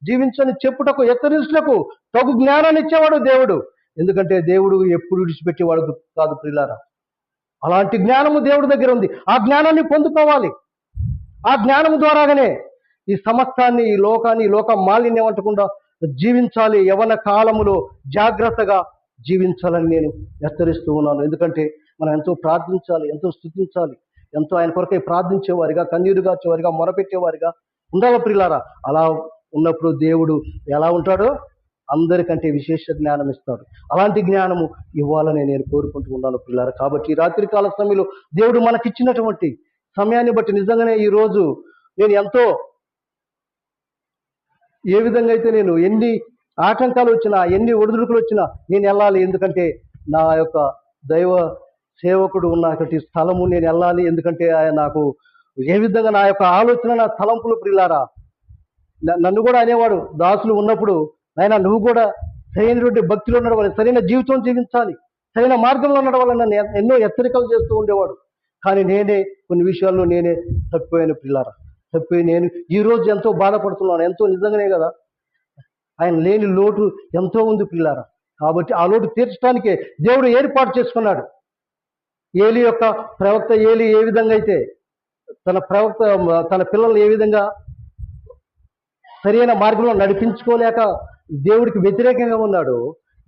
జీవించని చెప్పుటకు, హెచ్చరించుటకు తగు జ్ఞానాన్ని ఇచ్చేవాడు దేవుడు. ఎందుకంటే దేవుడు ఎప్పుడు విడిచిపెట్టేవాడు కాదు ప్రియులారా. అలాంటి జ్ఞానము దేవుడి దగ్గర ఉంది. ఆ జ్ఞానాన్ని పొందుకోవాలి. ఆ జ్ఞానము ద్వారాగానే ఈ సమస్తాన్ని, ఈ లోకాన్ని, ఈ లోక మాలిన్యం అంటకుండా జీవించాలి. యవ్వన కాలములో జాగ్రత్తగా జీవించాలని నేను హెచ్చరిస్తూ ఉన్నాను. ఎందుకంటే మనం ఎంతో ప్రార్థించాలి, ఎంతో స్తుతించాలి, ఎంతో ఆయన కొరకై ప్రార్థించేవారిగా, కన్నీరు గార్చేవారిగా, మొరపెట్టేవారిగా ఉండాలి ప్రియులారా. అలా ఉన్నప్పుడు దేవుడు ఎలా ఉంటాడు? అందరికంటే విశేష జ్ఞానం ఇస్తాడు. అలాంటి జ్ఞానము ఇవ్వాలని నేను కోరుకుంటూ ఉన్నాను పిల్లారా. కాబట్టి ఈ రాత్రికాల సమయంలో దేవుడు మనకిచ్చినటువంటి సమయాన్ని బట్టి నిజంగానే ఈరోజు నేను ఎంతో ఏ విధంగా అయితే నేను ఎన్ని ఆటంకాలు వచ్చినా ఎన్ని ఒడిదుడుకులు వచ్చినా నేను వెళ్ళాలి. ఎందుకంటే నా యొక్క దైవ సేవకుడు ఉన్నటువంటి స్థలము నేను వెళ్ళాలి. ఎందుకంటే ఆయన నాకు ఏ విధంగా నా యొక్క ఆలోచన నా తలంపులు ప్రియులారా నన్ను కూడా అనేవాడు దాసులు ఉన్నప్పుడు, ఆయన నువ్వు కూడా సరైనటువంటి భక్తిలో నడవాలి, సరైన జీవితం జీవించాలి, సరైన మార్గంలో నడవాలని నన్ను ఎన్నో హెచ్చరికలు చేస్తూ ఉండేవాడు. కానీ నేనే కొన్ని విషయాల్లో నేనే తప్పిపోయాను పిల్లారా. తప్పిపోయి నేను ఈరోజు ఎంతో బాధపడుతున్నాను. ఎంతో నిజంగానే కదా, ఆయన లేని లోటు ఎంతో ఉంది పిల్లారా. కాబట్టి ఆ లోటు తీర్చడానికే దేవుడు ఏర్పాటు చేసుకున్నాడు. ఏలి యొక్క ప్రవక్త ఏలి ఏ విధంగా అయితే తన పిల్లలు ఏ విధంగా సరైన మార్గంలో నడిపించుకోలేక దేవుడికి వ్యతిరేకంగా ఉన్నాడు,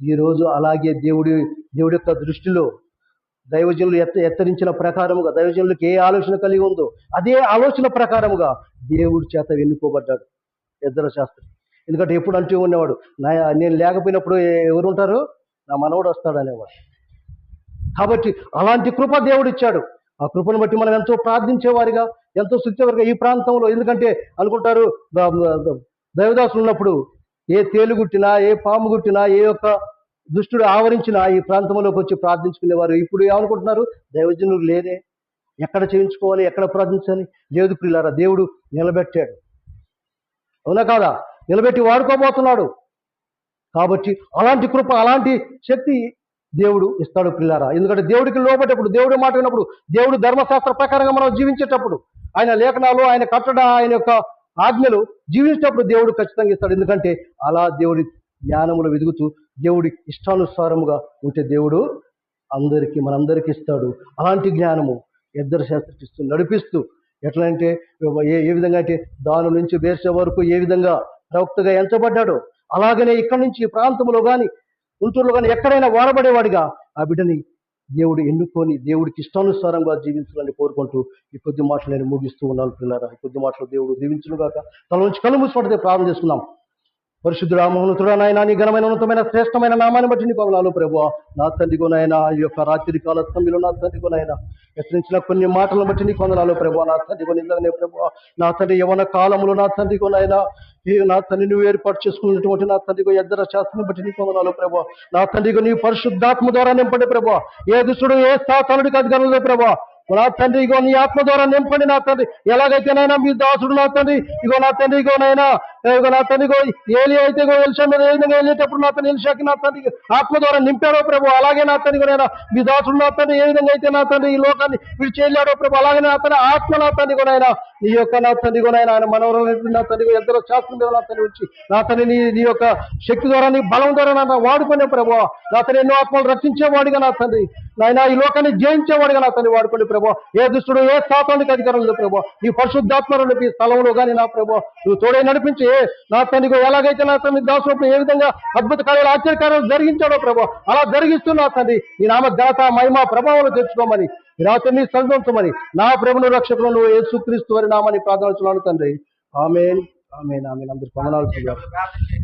ఈరోజు అలాగే దేవుడి యొక్క దృష్టిలో దైవజనులు హెచ్చరించిన ప్రకారముగా దైవజనులకు ఏ ఆలోచన కలిగి ఉందో అదే ఆలోచన ప్రకారముగా దేవుడి చేత ఎన్నుకోబడ్డాడు ఎద్దర శాస్త్రి. ఎందుకంటే ఎప్పుడు అంటూ ఉండేవాడు, నేను లేకపోయినప్పుడు ఎవరు ఉంటారు, నా మనవడు వస్తాడు అనేవాడు. కాబట్టి అలాంటి కృప దేవుడు ఇచ్చాడు. ఆ కృపను బట్టి మనం ఎంతో ప్రార్థించేవారిగా, ఎంతో శుద్ధవారిగా ఈ ప్రాంతంలో, ఎందుకంటే అనుకుంటారు దైవదాసులు ఉన్నప్పుడు ఏ తేలు గుట్టినా ఏ పాము గుట్టినా ఏ యొక్క దుష్టుడు ఆవరించినా ఈ ప్రాంతంలోకి వచ్చి ప్రార్థించుకునేవారు. ఇప్పుడు ఏమనుకుంటున్నారు, దైవజనులు లేదే, ఎక్కడ చేయించుకోవాలి, ఎక్కడ ప్రార్థించాలి? లేదు ప్రియులారా, దేవుడు నిలబెట్టాడు. అవునా కాదా? నిలబెట్టి వాడుకోబోతున్నాడు. కాబట్టి అలాంటి కృప అలాంటి శక్తి దేవుడు ఇస్తాడు పిల్లారా. ఎందుకంటే దేవుడికి లోబట్టేప్పుడు, దేవుడి మాట విన్నప్పుడు, దేవుడు ధర్మశాస్త్ర ప్రకారంగా మనం జీవించేటప్పుడు, ఆయన లేఖనాలు, ఆయన కట్టడ, ఆయన యొక్క ఆజ్ఞలు జీవించేటప్పుడు దేవుడు ఖచ్చితంగా ఇస్తాడు. ఎందుకంటే అలా దేవుడి జ్ఞానములు వెదుగుతూ దేవుడి ఇష్టానుసారముగా ఉంటే దేవుడు మనందరికీ ఇస్తాడు. అలాంటి జ్ఞానము ఇద్దరు శాస్త్రిస్తూ నడిపిస్తూ, ఎట్లా అంటే ఏ విధంగా అంటే దాని నుంచి బేర్సే వరకు ఏ విధంగా ప్రవక్తగా ఎంచబడ్డాడో అలాగనే ఇక్కడి నుంచి ఈ ప్రాంతంలో కానీ గుంటూరులో కానీ ఎక్కడైనా వాడబడేవాడిగా ఆ బిడ్డని దేవుడు ఎన్నుకొని దేవుడికి ఇష్టానుసారంగా జీవించాలని కోరుకుంటూ ఈ కొద్ది మాటలు నేను ముగిస్తూ ఉన్నాను పిల్లరా. ఈ కొద్ది మాటలు దేవుడు దీవించునుగాక. తల నుంచి కళ్ళు మూసుకుంటే ప్రార్థన చేసుకున్నాం. పరిశుద్ధుడా, మహోన్నతుడా, నాయన నీ ఘనమైన ఉన్నతమైన శ్రేష్టమైన నామాన్ని బట్టి నీ పవనాలు ప్రభువా, నా తండ్రిగోనైనా ఈ యొక్క రాత్రి కాల సమయంలో నా తండ్రిగోనైనా హెచ్చరించిన కొన్ని మాటలను బట్టి నీ కొందనాలు ప్రభువా, నా తండ్రిగో నిజంగానే ప్రభువా, నా తండ్రి యవన కాలంలో నా తండ్రిగోనైనా నా తండ్రి నువ్వు ఏర్పాటు చేసుకున్నటువంటి నా తండ్రిగో ఇద్దరు శాస్త్రం బట్టి నీ కొందనాలు ప్రభువా, నా తండ్రిగో నీ పరిశుద్ధాత్మ ద్వారా నింపండి ప్రభువా. ఏ దుష్టుడు ఏ సాతానుడికి అధికారంలో ప్రభువా, నా తండ్రి ఇగో నీ ఆత్మ ద్వారా నింపండి నా తండ్రి. ఎలాగైతేనైనా మీ దాసుడు నా తండ్రి ఇగో నా తండ్రి ఇగోనైనా ఇగో నా తండ్రి ఇగో ఏలి అయితే ఎలిషా మీద ఏ విధంగా వెళ్ళేటప్పుడు నా తండ్రి ఎలిషాకి నా తండ్రి ఆత్మ ద్వారా నింపాడో ప్రభు, అలాగే నా తండ్రి ఇగోనైనా మీ దాసుడు నా తండ్రి ఏ విధంగా అయితే నా తండ్రి ఈ లోకాన్ని విడిచి వెళ్ళాడో ప్రభు, అలాగే నా తండ్రి ఆత్మ నా తండ్రి ఇగోనైనా నీ యొక్క నా తండ్రి ఇగోనైనా ఆయన మనవరం నా తండ్రి ఇద్దరు శాస్త్రం మీద నా తండ్రి వచ్చి నా తండ్రి నీ యొక్క శక్తి ద్వారా నీ బలం ద్వారా నా వాడుకునే ప్రభు, నా తండ్రి ఎన్నో ఆత్మలు రక్షించేవాడిగా నా తండ్రి నాయన ఈ లోకాన్ని జయించేవాడిగా నా తండ్రి వాడుకోండి ప్రభు. ఏ దుష్టుడు ఏ సాతానికి అధికారం లేదు ప్రభు, నీ పరిశుద్ధాత్మను ఈ స్థలంలో కానీ నా ప్రభు నువ్వు తోడే నడిపించి నా తండ్రికి ఎలాగైతే నా తండ్రి దాసుడు ఏ విధంగా అద్భుత కార్యాలు ఆశ్చర్యకార్యాలు జరిగించాడో ప్రభు, అలా జరిగిస్తున్నా తండ్రి ఈ నామ ఘనత మహిమ ప్రభావాలు తెచ్చుకోమని రాత్రిని సంతోషమని నా ప్రభును రక్షకులను నువ్వు యేసుక్రీస్తు వారి నామాన్ని ప్రార్థించున్నాను తండ్రి. ఆమేన్ ఆమేన్ ఆమేన్. అందరి వందనాలు తండ్రి. శాస్త్రి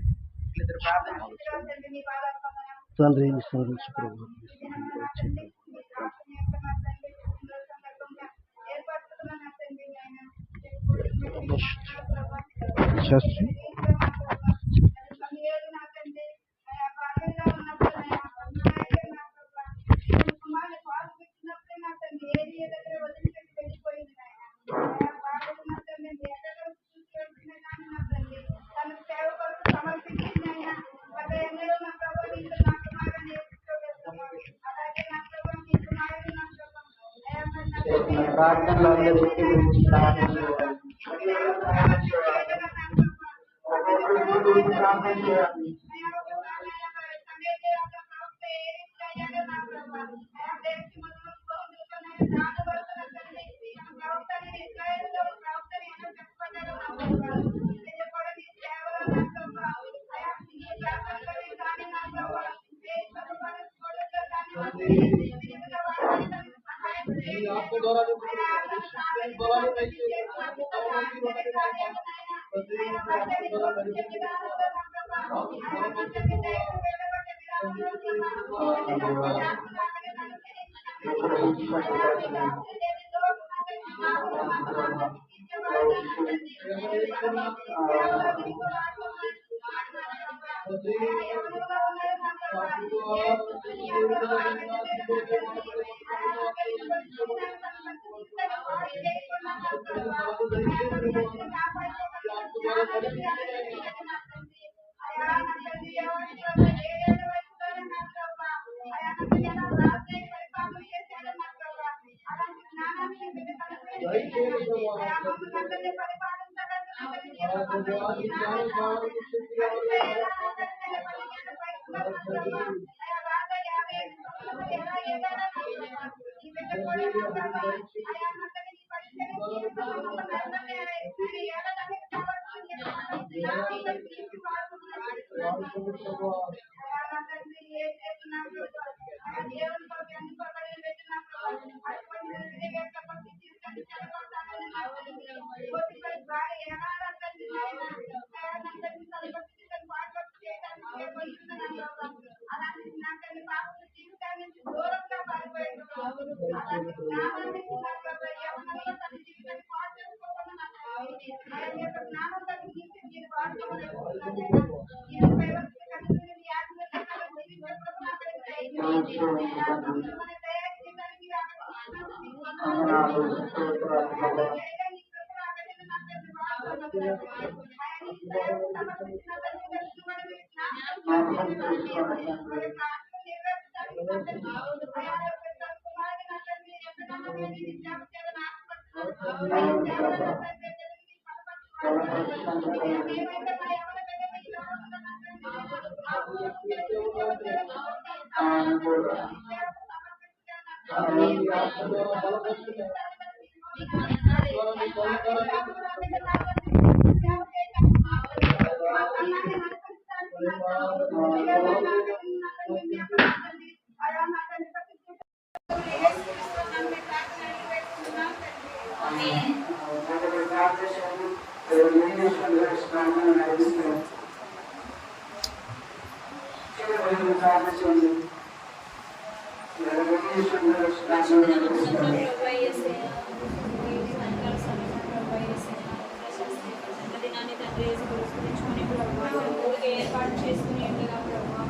ఏర్పాటు చేసుకుని ఉండగా ప్రభావ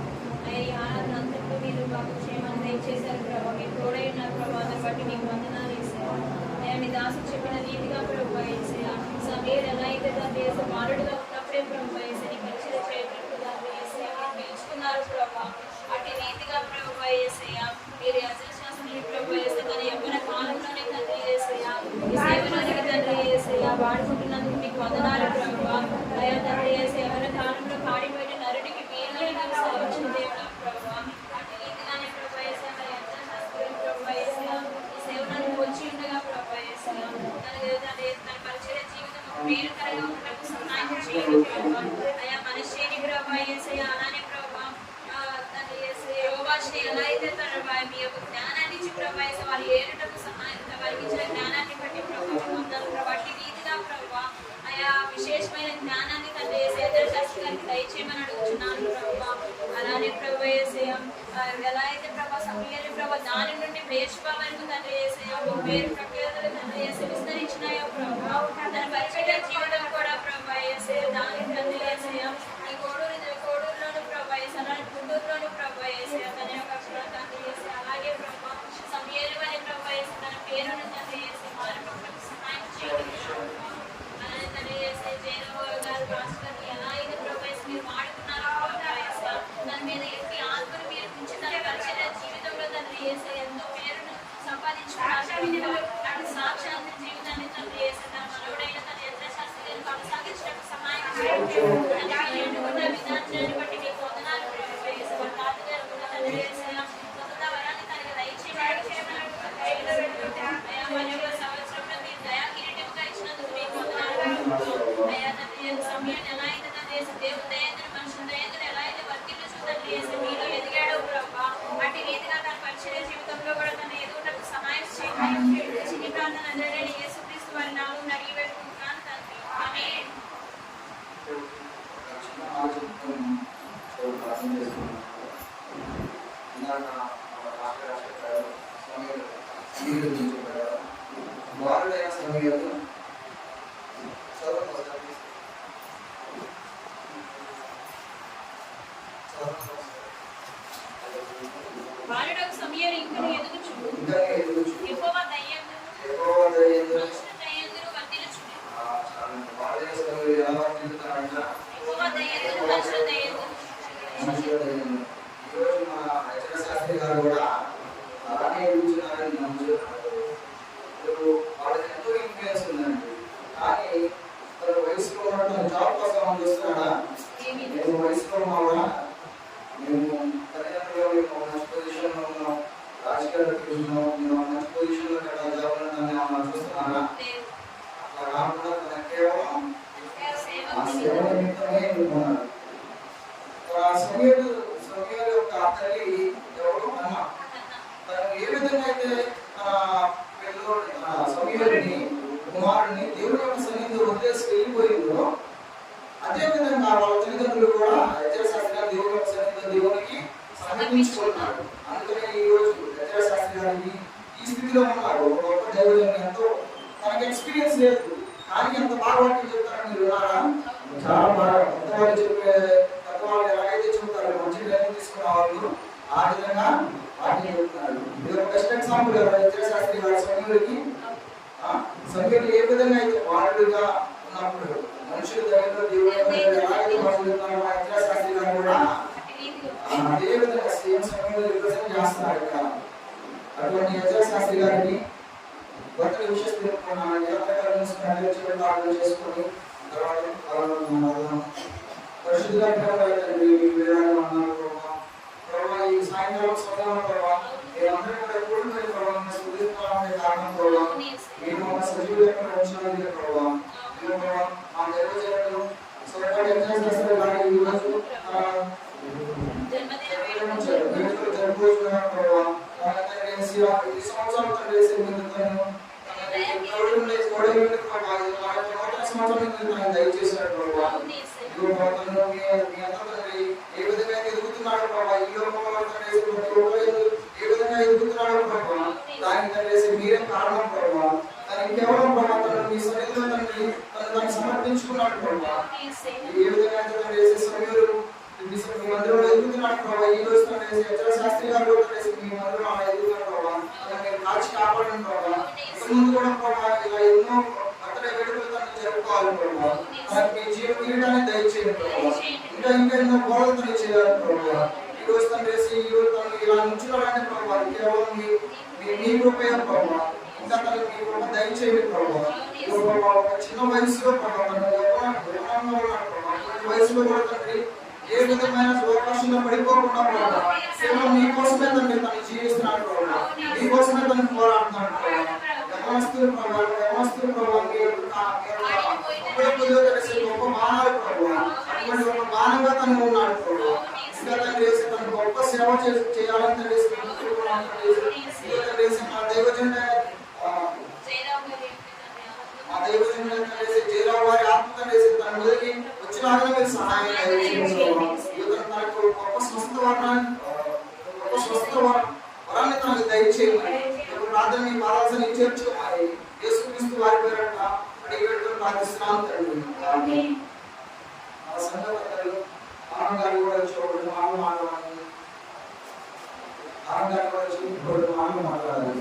ఈ ఆరాధన అంతట్లో మీరు మాకు క్షేమాన్ని దయచేశారు ప్రభావ మీరు తోడై ఉన్నారు ప్రభావ దాన్ని బట్టి మీకు వందనాలు వేసారు నేను మీ దాసు చెప్పిన రీతిగా ప్రభావ వేసేయా సమీర్ ఎలా అయితే దాన్ని వేసే బాలుడుగా ఉన్నప్పుడే ప్రభావ వేసే నీ పరిచయ చేయటట్టు దాన్ని వేసే మీరు పిలుచుకున్నారు ప్రభావ అటు రీతిగా ప్రభావ వేసేయా మీరు అసలు ప్రభావ వేసే తన యవ్వన కాలంలోనే తండ్రి వేసేయా ఈ సేవలోనికి తండ్రి వేసేయా వాడుకుంటున్నందుకు మీకు వందనాలు ప్రభావ అయా తండ్రి వేసే యవ్వన కాలంలో పాడిపోయిన నరుడికి మీరు వచ్చిన దేవుడు ప్రభావ అటు రీతిగానే ప్రభావ వేసే మరి ఎంత శాస్త్రం ప్రభావ వేసేయా ఈ సేవలను వచ్చి ఉండగా ప్రభావ వేసేయా తన పరిచయ జీవితం ప్రేరకరంగా ఉండటకు సహాయం చేయండి ప్రభావ అయా మనిషిని ప్రభావ వేసేయా అలానే ప్రభావ తండ్రి వేసే యోగాశ్ని ఎలా అయితే తన మీ యొక్క జ్ఞానాన్ని ఇచ్చి ప్రభావ వేసే వారు ఏడుటకు సహాయం వారికి ఇచ్చిన జ్ఞానాన్ని బట్టి ప్రభావ పొందాలి ప్రభావ అట్టి రీతిగా ప్రభావ ఆయా విశేషమైన జ్ఞానాన్ని తండ్రి వేసే శాస్త్రి గారికి దయచేయమని అడుగుతున్నాను ప్రభావ అలానే ప్రభావ వేసేయ ఎలా అయితే ప్రభావ సమయాన్ని ప్రభావ దాని నుండి బేర్షుబా వరకు తండ్రి వేసేయ పేరు ప్రఖ్యాతలు తండ్రి వేసే విస్తరించినాయో ప్రభావ తన పరిచయ జీవితం కూడా ప్రభావ వేసే దాని తండ్రి వేసేయ ఈ కోడూరులోను ప్రభావ వేసే అలానే గుంటూరులోను ప్రభావ వేసే తన యొక్క తండ్రి వేసే అలాగే ప్రభావ సమయాలు అనే ప్రభావ వేసే తన పేరును తండ్రి వేసే మానవ సహాయం చేయండి అలానే తండ్రి వేసే జయరావు గారు రాష్ట్రాన్ని ఎలా అయితే ప్రభావ వేసి మీరు వాడుకున్నారో ప్రభావ వేసే దాని మీద ఎట్టి ఆత్మను మీరు ఉంచి తన పరిచయ జీవితంలో తండ్రి వేసే ఎంతో పేరును సంపాదించుకున్నారు అటు సాక్షాత్ జీవితాన్ని తండ్రి వేసే తన మనవుడైన తన యంత్రశాస్త్రాన్ని కొనసాగించడానికి సహాయం చేయండి ఎన్నుకున్న విధానాన్ని బట్టి మీకు వందనాలు ప్రభావ వేసే వాళ్ళ తాతగారు కూడా తండ్రి వేసే కొత్త వరాన్ని తనకి దయచేయమని అయ్యా మన యొక్క సంవత్సరంలో మీరు దయా కిరీటంగా ఇచ్చినందుకు మీకు వందనాలు అయ్యా తండ్రి సమయాన్ని ఎలా అయితే తండ్రి వేసే దేవుని దయంతో మనుషుల దయంతో ఎలా అయితే వర్తిల్లు తండ్రి వేసే మీలో ఎదిగాడో ప్రభావ అట్టి రీతిగా తన పరిచయ జీవితంలో కూడా తన ఎదుగుటకు సహాయం చేయండి చిన్ని ప్రార్థన అందరినీ యేసుక్రీస్తు వారి నామమున అడిగి వేడుకుంటున్నాను తండ్రి ఆమేన్. సమయాలు బాలుడొక సమయలు ఇంకను ఎదుగుచుండు యెహోవా దయయందును మనుషుల దయయందును వర్ధిల్లుచుండెను. యెహోవా దయయందును మనుషుల దయయందును ఈరోజు మన హెచ్ఎం శాస్త్రి గారు కూడా అలానే ఎదుగుతున్నారని నమ్ముతున్నారు. వాళ్ళకి ఎంతో ఇన్ఫ్లుయెన్స్ ఉందండి. కానీ తన వయసులో ఉన్నట్టు జాబ్ కోసం చూస్తున్నాడా? నేను వయసులో ఉన్నా కూడా మేము తల్లిదండ్రులు మేము మంచి పొజిషన్లో ఉన్నాం, రాజకీయాల్లో చూస్తున్నాం, మేము మంచి పొజిషన్లో జాబ్ ఉన్నామని చూస్తున్నారా? అట్లా కాకుండా తన కేవలం ఆ సేవ నిమిత్తమే ఎన్నుకున్నాడు. సమయాలు యొక్క తల్లి ఎవరు? అమ్మ. తను ఏ విధంగా అయితే సమయాన్ని కుమారుడిని దేవుడి యొక్క సన్నిధిలో వదిలేసి వెళ్ళిపోయిందో అదే విధంగా వాళ్ళ తల్లిదండ్రులు కూడా శాస్త్రి గారు దేవుడి యొక్క సన్నిధిలో దేవునికి సమర్పించుకున్నారు. అందుకనే ఈ రోజు శాస్త్రి గారికి ఈ స్థితిలో ఉన్నారు. ఒక గొప్ప దేవుడిని ఎంతో తనకి ఎక్స్పీరియన్స్ లేదు, కానీ ఎంత బాగా వాటిని చెప్తారని మీరు ఉన్నారా? చాలా బాగా పెద్దవాళ్ళు చెప్పే పెద్దవాళ్ళు ఎలాగైతే చెప్తారో మంచి ట్రైనింగ్ తీసుకున్న వాళ్ళు ఆ విధంగా వాటిని చెప్తున్నారు. ఇది ఒక బెస్ట్ ఎగ్జాంపుల్ శాస్త్రి గారి సమయంలో ఏ విధంగా అయితే వాళ్ళుగా ఉన్నప్పుడు మనుషుల దగ్గర దేవుడు ఎలాగైతే వాళ్ళు శాస్త్రి గారు కూడా అదే విధంగా సేమ్ సమయంలో రిప్రజెంట్ చేస్తున్నారు ఇక్కడ. అటువంటి శాస్త్రి గారిని భర్త విషయం తెలుపుకున్నాను చేసుకొని తర్వాత పరిశుద్ధంగా ఈ సాయంకాలం సమయంలో మీరందరూ కూడా ఎప్పుడు కారణం కూడా మీరు మన సజీవులు ఎక్కడ ఉంచడానికి కూడా మా దైవజనులు సొరకాడు ఎంజాయ్ చేస్తారు. కానీ ఈరోజు జరుపుకుంటున్నాం కూడా ఈ సంవత్సరాలు తండ్రి దయచేసినట్టు ఏ విధంగా ఎదుగుతున్నాడు ప్రభావ, ఈ లోకంలో ఏ విధంగా ఎదుగుతున్నాడు ప్రభావ, దానికి తండ్రి మీరే కారణం ప్రభావ. దానికి కేవలం ప్రభావ తను మీ సన్నిధిలో తండ్రి తను సమర్పించుకున్నాడు ప్రభావ. ఏ విధంగా అయితే తండ్రి సమయంలో మీ మందిరంలో ఎదుగుతున్నాడు ప్రభావ. ఈ రోజు తండ్రి శాస్త్రి గారు మీ మందిరంలో ఎదుగుతున్నాడు ప్రభావ. మీరు కాల్చి కాపాడండి ప్రభావ. ముందు కూడా ప్రభావ ఇలా ఎన్నో బర్త్డే వేడుకలు తను జరుపుకోవాలి ప్రభావ. మీ జీవిత జీవితాన్ని దయచేయండి ప్రభావ. ఇంకా ఎన్నో బోధనలు చేయాలి ప్రభావ. ఈ రోజు తండ్రి ఈ రోజు తను ఇలా ఉంచుకోవాలంటే ప్రభావ కేవలం మీ కృపయ ప్రభావ. ఇంకా తను మీ కృప దయచేయండి ప్రభావ. ఒక చిన్న వయసులో ప్రభావ వయసులో కూడా తండ్రి ఏ విధమైన అవకాశంలో పడిపోకుండా ప్రభావ కేవలం మీకోసమే తండ్రి తను జీవిస్తున్నాడు ప్రభావ. మీకోసమే తను పోరాడుతున్నాడు ప్రభావ. యవనస్తులు ప్రభావ గొప్ప మానవుడు ప్రభావ. అటువంటి ఒక మానవుగా తను ఉన్నాడు ప్రభావ. ఇంకా తండ్రి తను గొప్ప సేవ చేయాలని తండ్రి మా దైవజన జయరావు వారి ఆత్మ తండ్రి తన మీదకి వచ్చినాక మీరు సహాయం తనకు గొప్ప స్వస్థ వరాన్ని తనకు దయచేయమని ప్రార్థన మీ పాదాల్సిన చేర్చుకోమని యేసుక్రీస్తు వారి పేరట అడిగి పెట్టుకుని ప్రార్థిస్తున్నాను తండ్రి. సంఘ పెద్దలు ఆనందాన్ని కూడా చూడడం మాట్లాడాలి. ఆనందాన్ని కూడా చూడడం మాట్లాడాలి.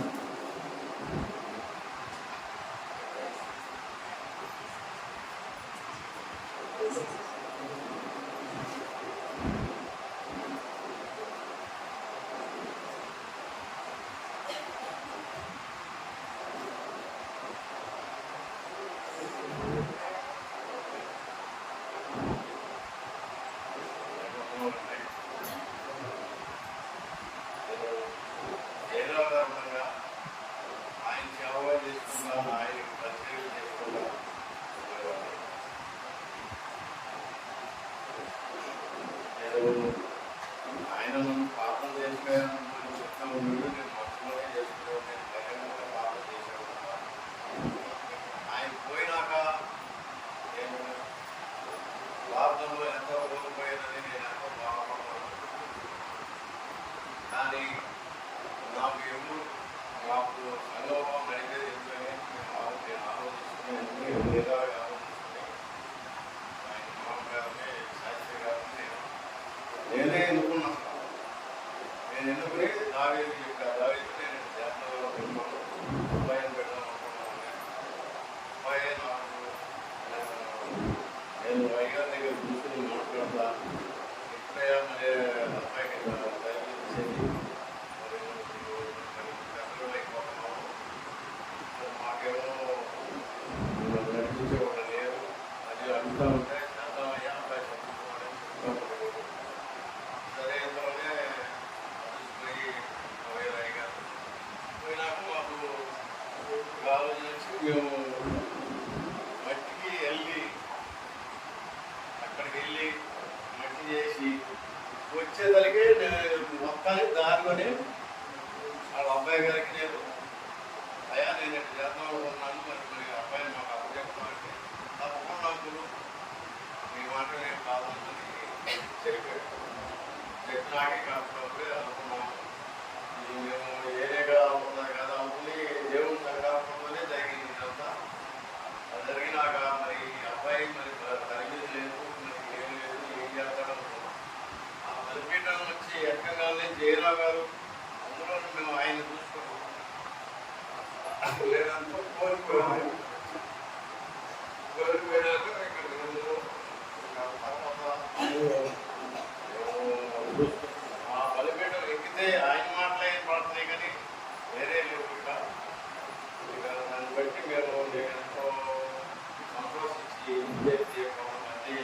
ఆయన సేవగా చేసుకున్నాను, ఆయన పరిచయం చేసుకున్నాను. నిదాగా ఆయన మామ గారిని శాస్త్రి గారిని నేనే ఎన్నుకున్నాను. నేను ఎన్నుకుని దావీదు చెప్పాను. దావీదు నేను జాతరలో పెట్టుకున్నాను, అబ్బాయిని పెడదాం అనుకున్నాను. అబ్బాయి నాకు నేను అయ్యగారి దగ్గర కూర్చొని మాట్లాడతా ఇప్పుడే మరి అబ్బాయికి తగ్గించేది మరి పెద్దలు అయిపోతున్నాము. మాకేమో నడిపించేవాళ్ళు లేరు. అది అడుగుతూ ఉంటే చేద్దామయ్యా అబ్బాయి చదువుకోవాలి. సరే ఇంతలోనే పోయి అయ్యగారు పోయినాక మాకు ఆలోచించి మేము మట్టికి వెళ్ళి అక్కడికి వెళ్ళి మట్టి చేసి వచ్చేసరికి మొత్తానికి దారిలోనే వాళ్ళ అబ్బాయి గారికి నేను అయ్యా నేను ఎక్కడ చేద్దాం అనుకున్నాను, మరి అబ్బాయిని మాకు అప్పు చెప్తామంటే తప్పకుండా నాకు మీ మాట నేను కావాలని చెప్పాడు. చెప్పినాకే కాకపోతే అనుకున్నాము. ఇది మేము ఏరేగా అనుకున్నది కదా అనుకుని దేవుని సంకల్పంలోనే జరిగింది ఇదంతా. అది జరిగినాక మరి అబ్బాయి మరి తరగతి లేదు, మరి ఏం లేదు, ఏం చేస్తాడు అనుకున్నాం. ఆ బలిపీఠం వచ్చి ఎక్కగానే జయరావు గారు అందులో మేము ఆయన చూసుకున్నాం. లేదంతా కోల్పోయాము. కోల్పోయాక ఇక్కడ ఆ బలిపీఠం ఎక్కితే ఆయన మాటలే పడుతున్నాయి కానీ వేరే లేవు. ఇక దాన్ని బట్టి మేము ఎంతో సంతోషించి కొంతమంది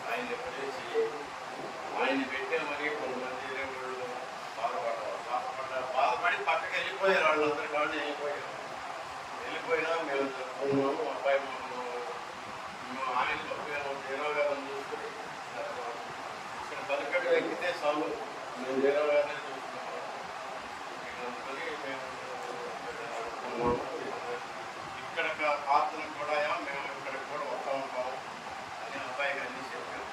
ఆయన పిలిచి ఆయన్ని పెట్టామని కొంతమంది దేవుళ్ళు బాధపడి పక్కకి వెళ్ళిపోయారు. వాళ్ళందరి వాళ్ళు వెళ్ళిపోయినా మేము చెప్పుకున్నాము. అబ్బాయి మేము ఆయన మేము జయరావు గారిని చూసుకుని ఇక్కడ బలిపేట ఎక్కితే చాలు మేము జయరావు గారిని చూసుకున్నాము. అందుకని మేము ఇక్కడ పాత్రను కూడా మేము ఇక్కడికి కూడా వస్తూ ఉంటాము అని అబ్బాయికి అన్నీ చెప్పాము.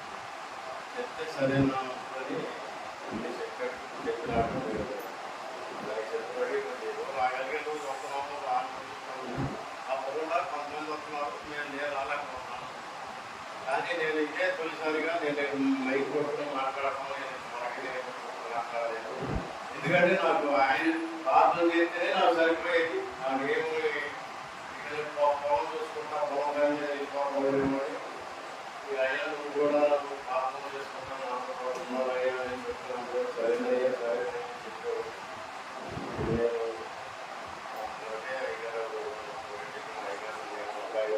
చెప్తే సరేనా అని అన్నీ చెప్పాడు. చెప్పినాక చెప్పబడి రాగలిగే రోజు వస్తున్నాము అప్పుడు కూడా కొంతమంది వస్తున్నారు. నేను రాలేకపోతున్నాను. కానీ నేను ఇదే తొలిసారిగా నేను మైక్ కొట్టుకుని మాట్లాడటం మాట్లాడలేదు. ఎందుకంటే నాకు ఆయన ప్రార్థన చేస్తేనే నాకు సరిపోయేది. నాకు ఏమి ఇక్కడ పొలం చూసుకుంటా పొలం కానీ అయ్యా నువ్వు కూడా ప్రార్థన చేసుకుంటా నాతో పాటు ఉన్నారయ్యా అని చెప్తున్నాను. సరేనయ్యా సరే చెప్పాడు. నేను అయ్యగారు అబ్బాయి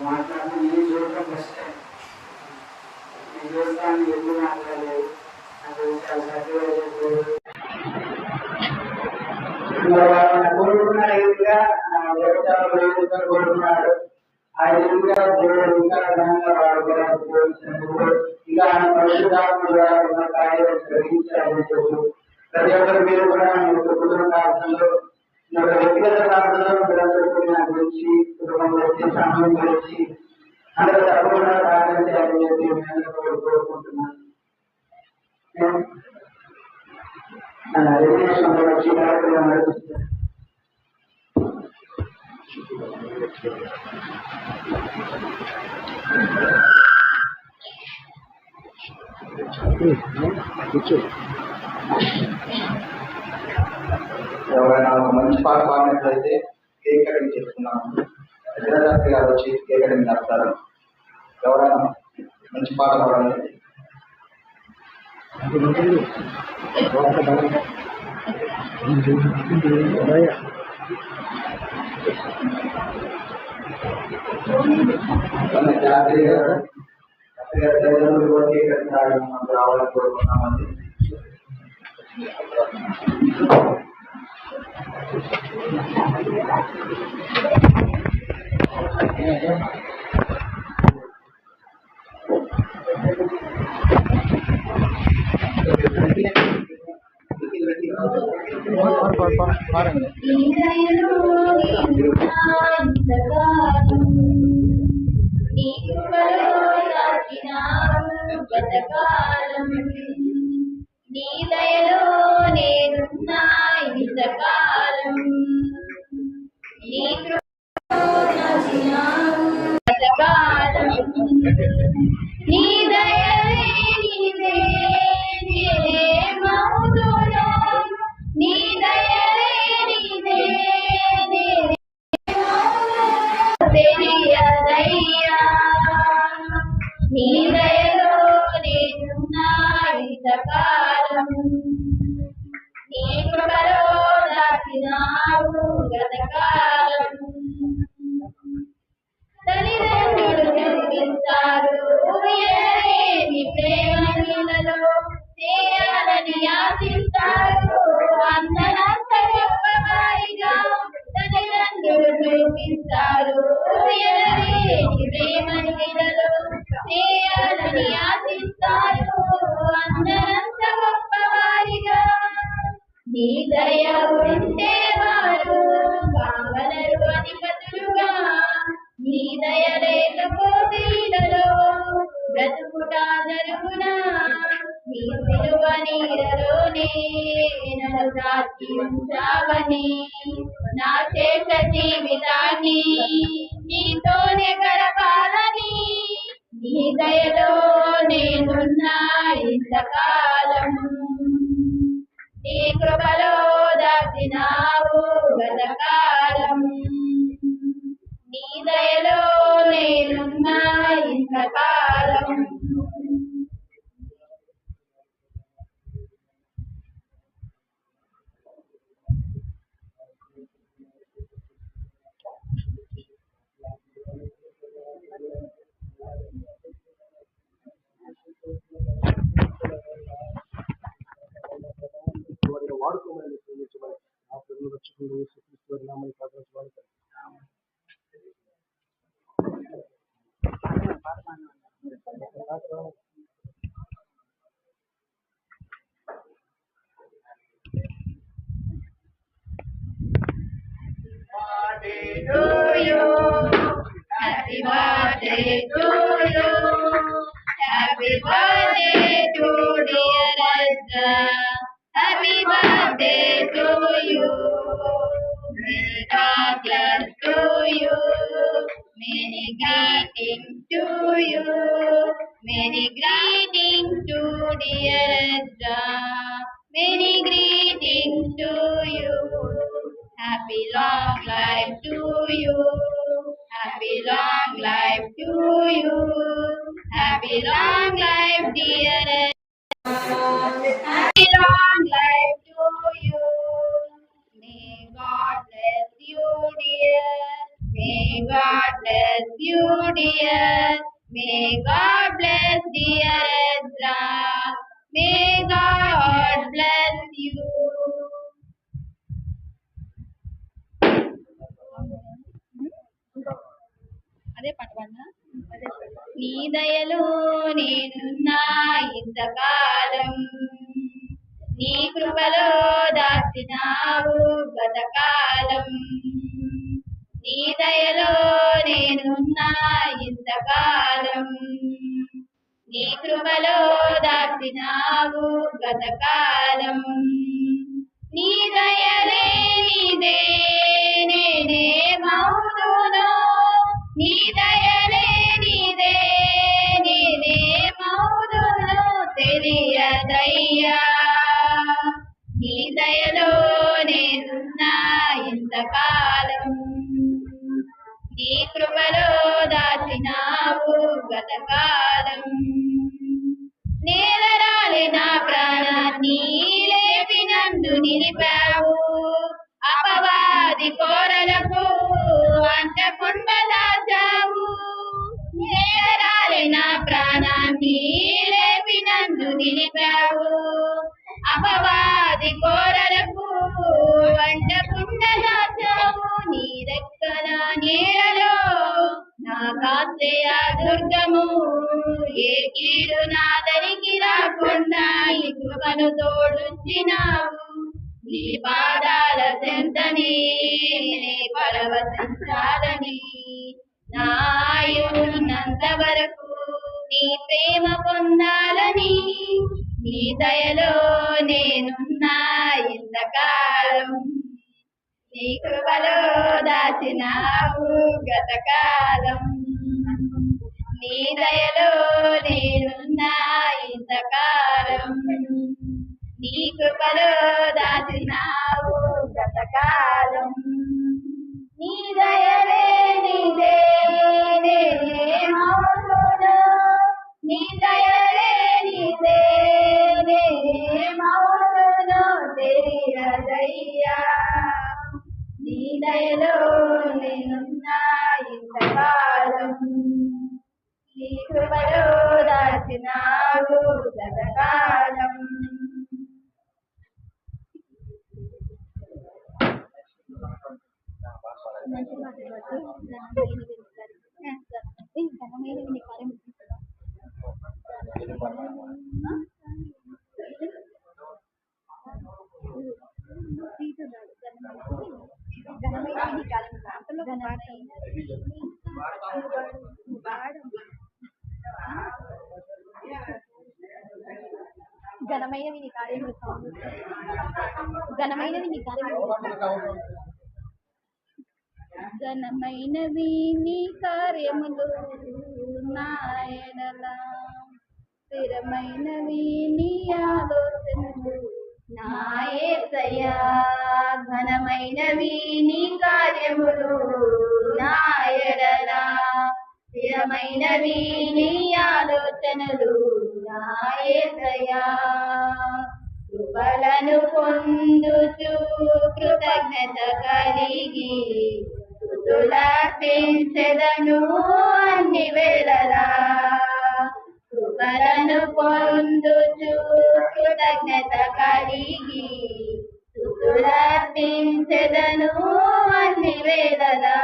మాట్లాడుతూ నేను చూడటం ఫస్ట్ టైం. నేను చూస్తాను ఎప్పుడు మాట్లాడలేదు. నాకు చాలా కోరుకున్నాడు. ఇంకా దేవతలు కోరుకున్నాడు. ఆయన ఇంకా దేవుడు ఇంకా ఘనంగా వాడుకోవడానికి ఇంకా ఆయన పరిశుద్ధాత్మ ద్వారా ఉన్న కార్యాలు గ్రహించాలని చెప్పు. ప్రతి ఒక్కరు మీరు కూడా కుటుంబ ప్రార్థనలో వ్యక్తిగత ప్రార్థనలో పిల్లలు నా గురించి కుటుంబం గురించి సమయం గురించి అందరూ తప్పకుండా ప్రార్థన చేయాలని చెప్పి నేను కోరుకుంటున్నాను. వచ్చి కార్యక్రమం నడిపిస్తాను. ఎవరైనా ఒక మంచి పాట పాడినట్లయితే కేక్ కటింగ్ చేస్తున్నాము. శాస్త్రి గారు వచ్చి కేక్ కటింగ్ చేస్తారు. ఎవరైనా మంచి పాట పాడండి. శాస్త్రి గారు తల్లిదండ్రులు కూడా కేక్ కటింగ్ రావాలని కోరుకుంటున్నామండి. నీ దయలో నేనున్నా ఇంతకాలం నీ కృపలో గతకాలం నీ దయలే నీవే నేనేమవుదునో నీ దయలే నీవే తెలియదయ్యా నీ దయలో నేనున్నా ఇంతకాలం నీ కృపలో దాచినావు గతకాలం తల్లిదండ్రులు కనిపిస్తారు నీ ప్రేమ నీలలో చేయాలని ఆశిస్తారు అందరంత గొప్పవారిగా తల్లిదండ్రులు చూపిస్తారు నీ ప్రేమ నీలలో చేయాలని ఆశిస్తారు అందరంత గొప్పవారిగా నీ దయ ఉంటే వారు కావలరు అధిపతులుగా నీ దయ లేకపోతేలలో బ్రతుకుట జరుగునా నీ సిలువ నీడలోనే నన్ను సాక్షి ఉంచావని నా శేష జీవితాన్ని నీతోనే గడపాలని నీ దయలో నేనున్నా ఇంతకాలం నీ కృపలో దాచినావు గతకాలం నీ దయలో నేనున్నా ఇంతకాలం వాడుకోమని ప్రేమించమని ఆ ప్రభువు రక్షకుడు యేసుక్రీస్తు వారి నామమున ప్రార్థించువాడు. Happy birthday to you. Happy birthday to dear Ezra. Happy birthday to you. Many God bless to you. Many greetings to you. Many greetings to dear Ezra. Many greetings to you. Happy long life to you. Happy long life to you. Happy long life, dear. Happy long life to you. May God bless you, dear. May God bless you, dear. May God bless dear Ezra. May God bless you. నీ దయలో నేనున్నా ఇంతకాలం నీ కృపలో దాచినావు గతకాలం నీ దయలో నేనున్నా ఇంతకాలం నీ కృపలో దాచినావు గతకాలం నీ దయలే నీదే నేనేమవుదునో నీ దయలే నీదే నేనేమవుదునో తెలియదయ్యా నీ దయలో నేనున్నా ఇంతకాలం నీ కృపలో దాచినావు గతకాలం నేలరాలి నా ప్రాణాన్ని లేపి నన్ను నిలిపావు అపవాది కోరలకు అంటకుండా దాచావు నేలరాలి నా ప్రాణాన్ని లేపి నన్ను నిలిపావు అపవాది కోరలకు అంటకుండా దాచావు నీ రెక్కల నీడలో ఆశ్రయ దుర్గము, ఏ కీడు నాదరికి రాకుండా నీ కృపను తోడుంచినావు. నీ పాదాల చెంతని పరవశించాలని, నా ఆయువున్నంత వరకు నీ ప్రేమ పొందాలని, నీ దయలో నేనున్నా ఇంతకాలం. నీ కృపలో దాచినావు గతకాలం, నీ దయలో నేనున్నా ఇంతకాలం. నీ కృపలో దాచినావు గతకాలం. నీ దయలే నీదే మౌనుడా, నీ దయలే నీదే మౌనుడా తెలియదయ్యా. నీ దయలో నేనున్నా ఇంతకాలం, నీ కృపలో దాచినావు గతకాలం. ఘనమైనవి నీ కార్యములు, ఘనమైనవి నీ కార్యములు, ఘనమైనవి నీ కార్యములు నా ఎడల, స్థిరమైనవి నీ ఆలోచనలు నా యేసయ్యా. ఘనమైనవి నీ కార్యములు నా ఎడల, స్థిరమైనవి నీ ఆలోచనలు నా యేసయ్యా. కృపలను పొందుచు కృతజ్ఞత కలిగి స్తుతులర్పించెదను అన్ని వేళలా. కృపలను పొందుచు కృతజ్ఞత కలిగి స్తుతులర్పించెదను అన్ని వేళలా.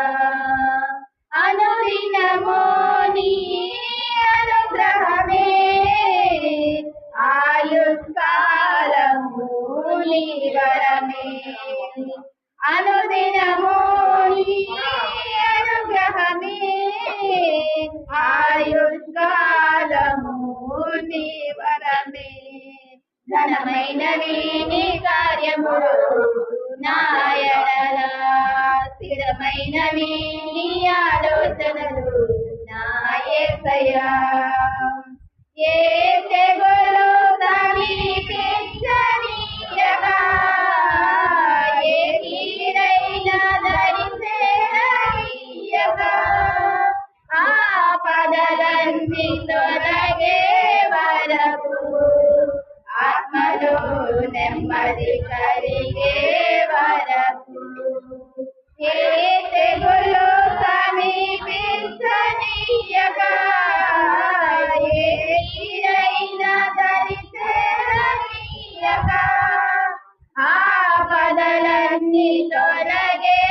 అనుదినము నీ అనుగ్రహమే, ఆయుష్కాలము నీ వరమే. అనుదినము నీ అనుగ్రహమే, ఆయుష్కాలము నీ వరమే. ఘనమైనవి నీ కార్యములు నా ఎడల, స్థిరమైనవి నీ ఆలోచనలు నా యేసయ్యా. ఏ తెగులు సమీపించనీయగా, ఏ కీడైనా దరిచేరనీయగా, ఆపదలన్నీ తొలగే వరకు ఆత్మలో నెమ్మది కలిగే వరకు. ఏ తెగులు సమీపించనీయగా, ఏ కీడైనా దరిచేరనీయగా, ఆపదలన్నీ తొలగే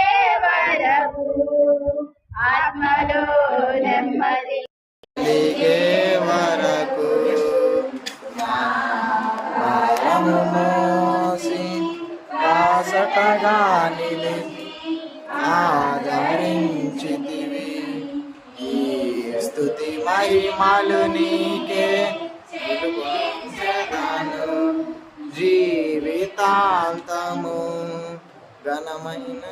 వరకు ఆత్మలో నెమ్మది కలిగే వరకు భారము మోసి బాసటగా నిలిచి ఆదరించితివి. ఈ స్తుతి మహిమలు నీకే చెల్లించెదను జీవితాంతము. ఘనమైన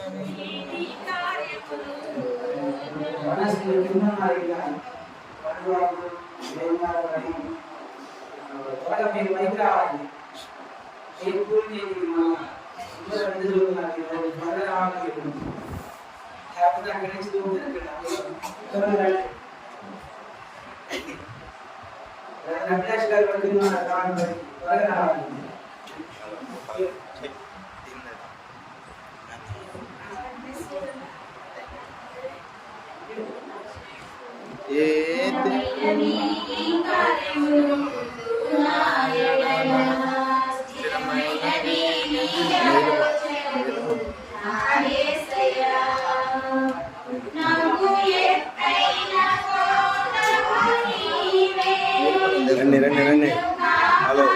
నాకు ఎత్తైన రండి రండి రండి. హలో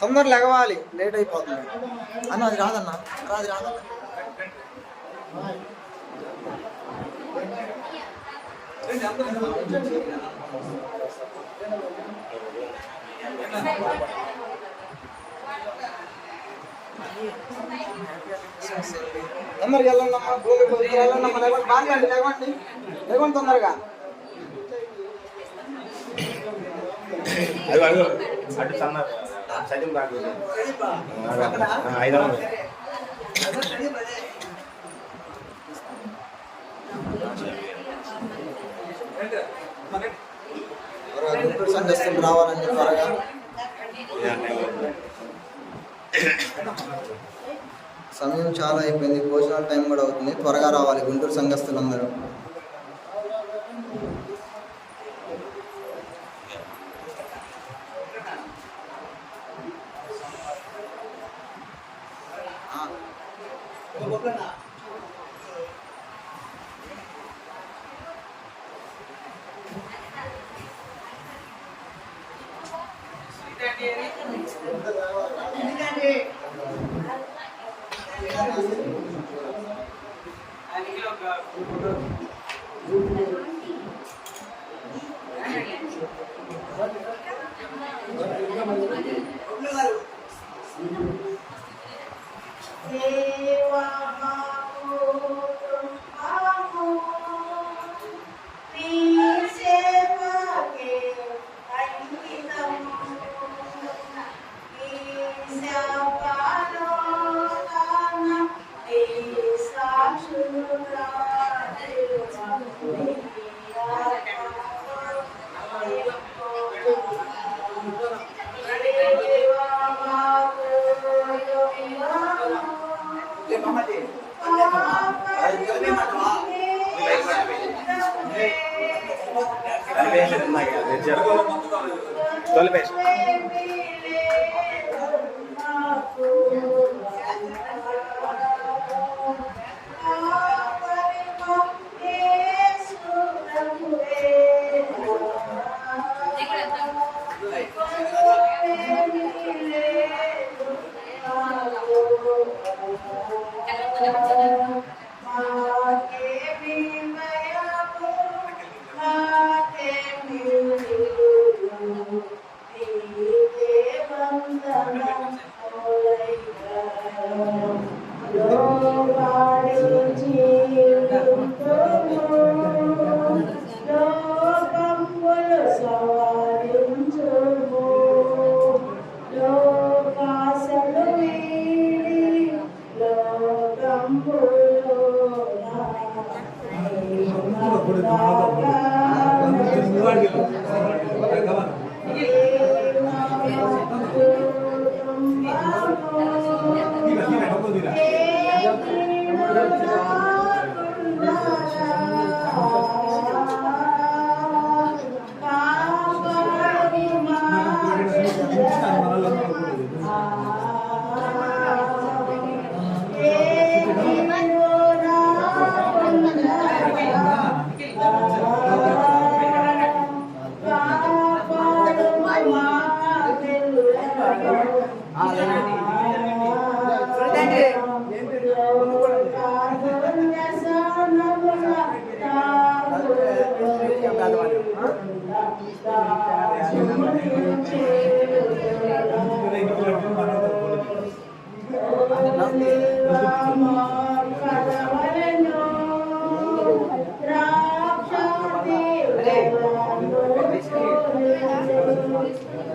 తొందర లెగవాలి, లేట్ అయిపోతుంది అన్న. అది రాదన్నా, రాదు రాదన్న. తొందరగా వెళ్ళండమ్మా, వెళ్ళండమ్మా, లేవండి, బాగా లేవండి, లేవండి తొందరగా. అటు సన్న చదివి రాదు 500. గుంటూరు సంఘస్థులు రావాలండి త్వరగా. సమయం చాలా అయిపోయింది, భోజనాల టైం కూడా అవుతుంది. త్వరగా రావాలి గుంటూరు సంఘస్థులందరూ.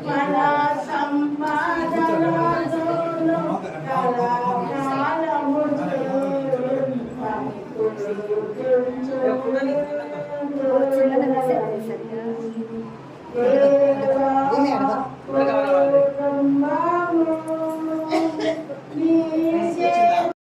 Mana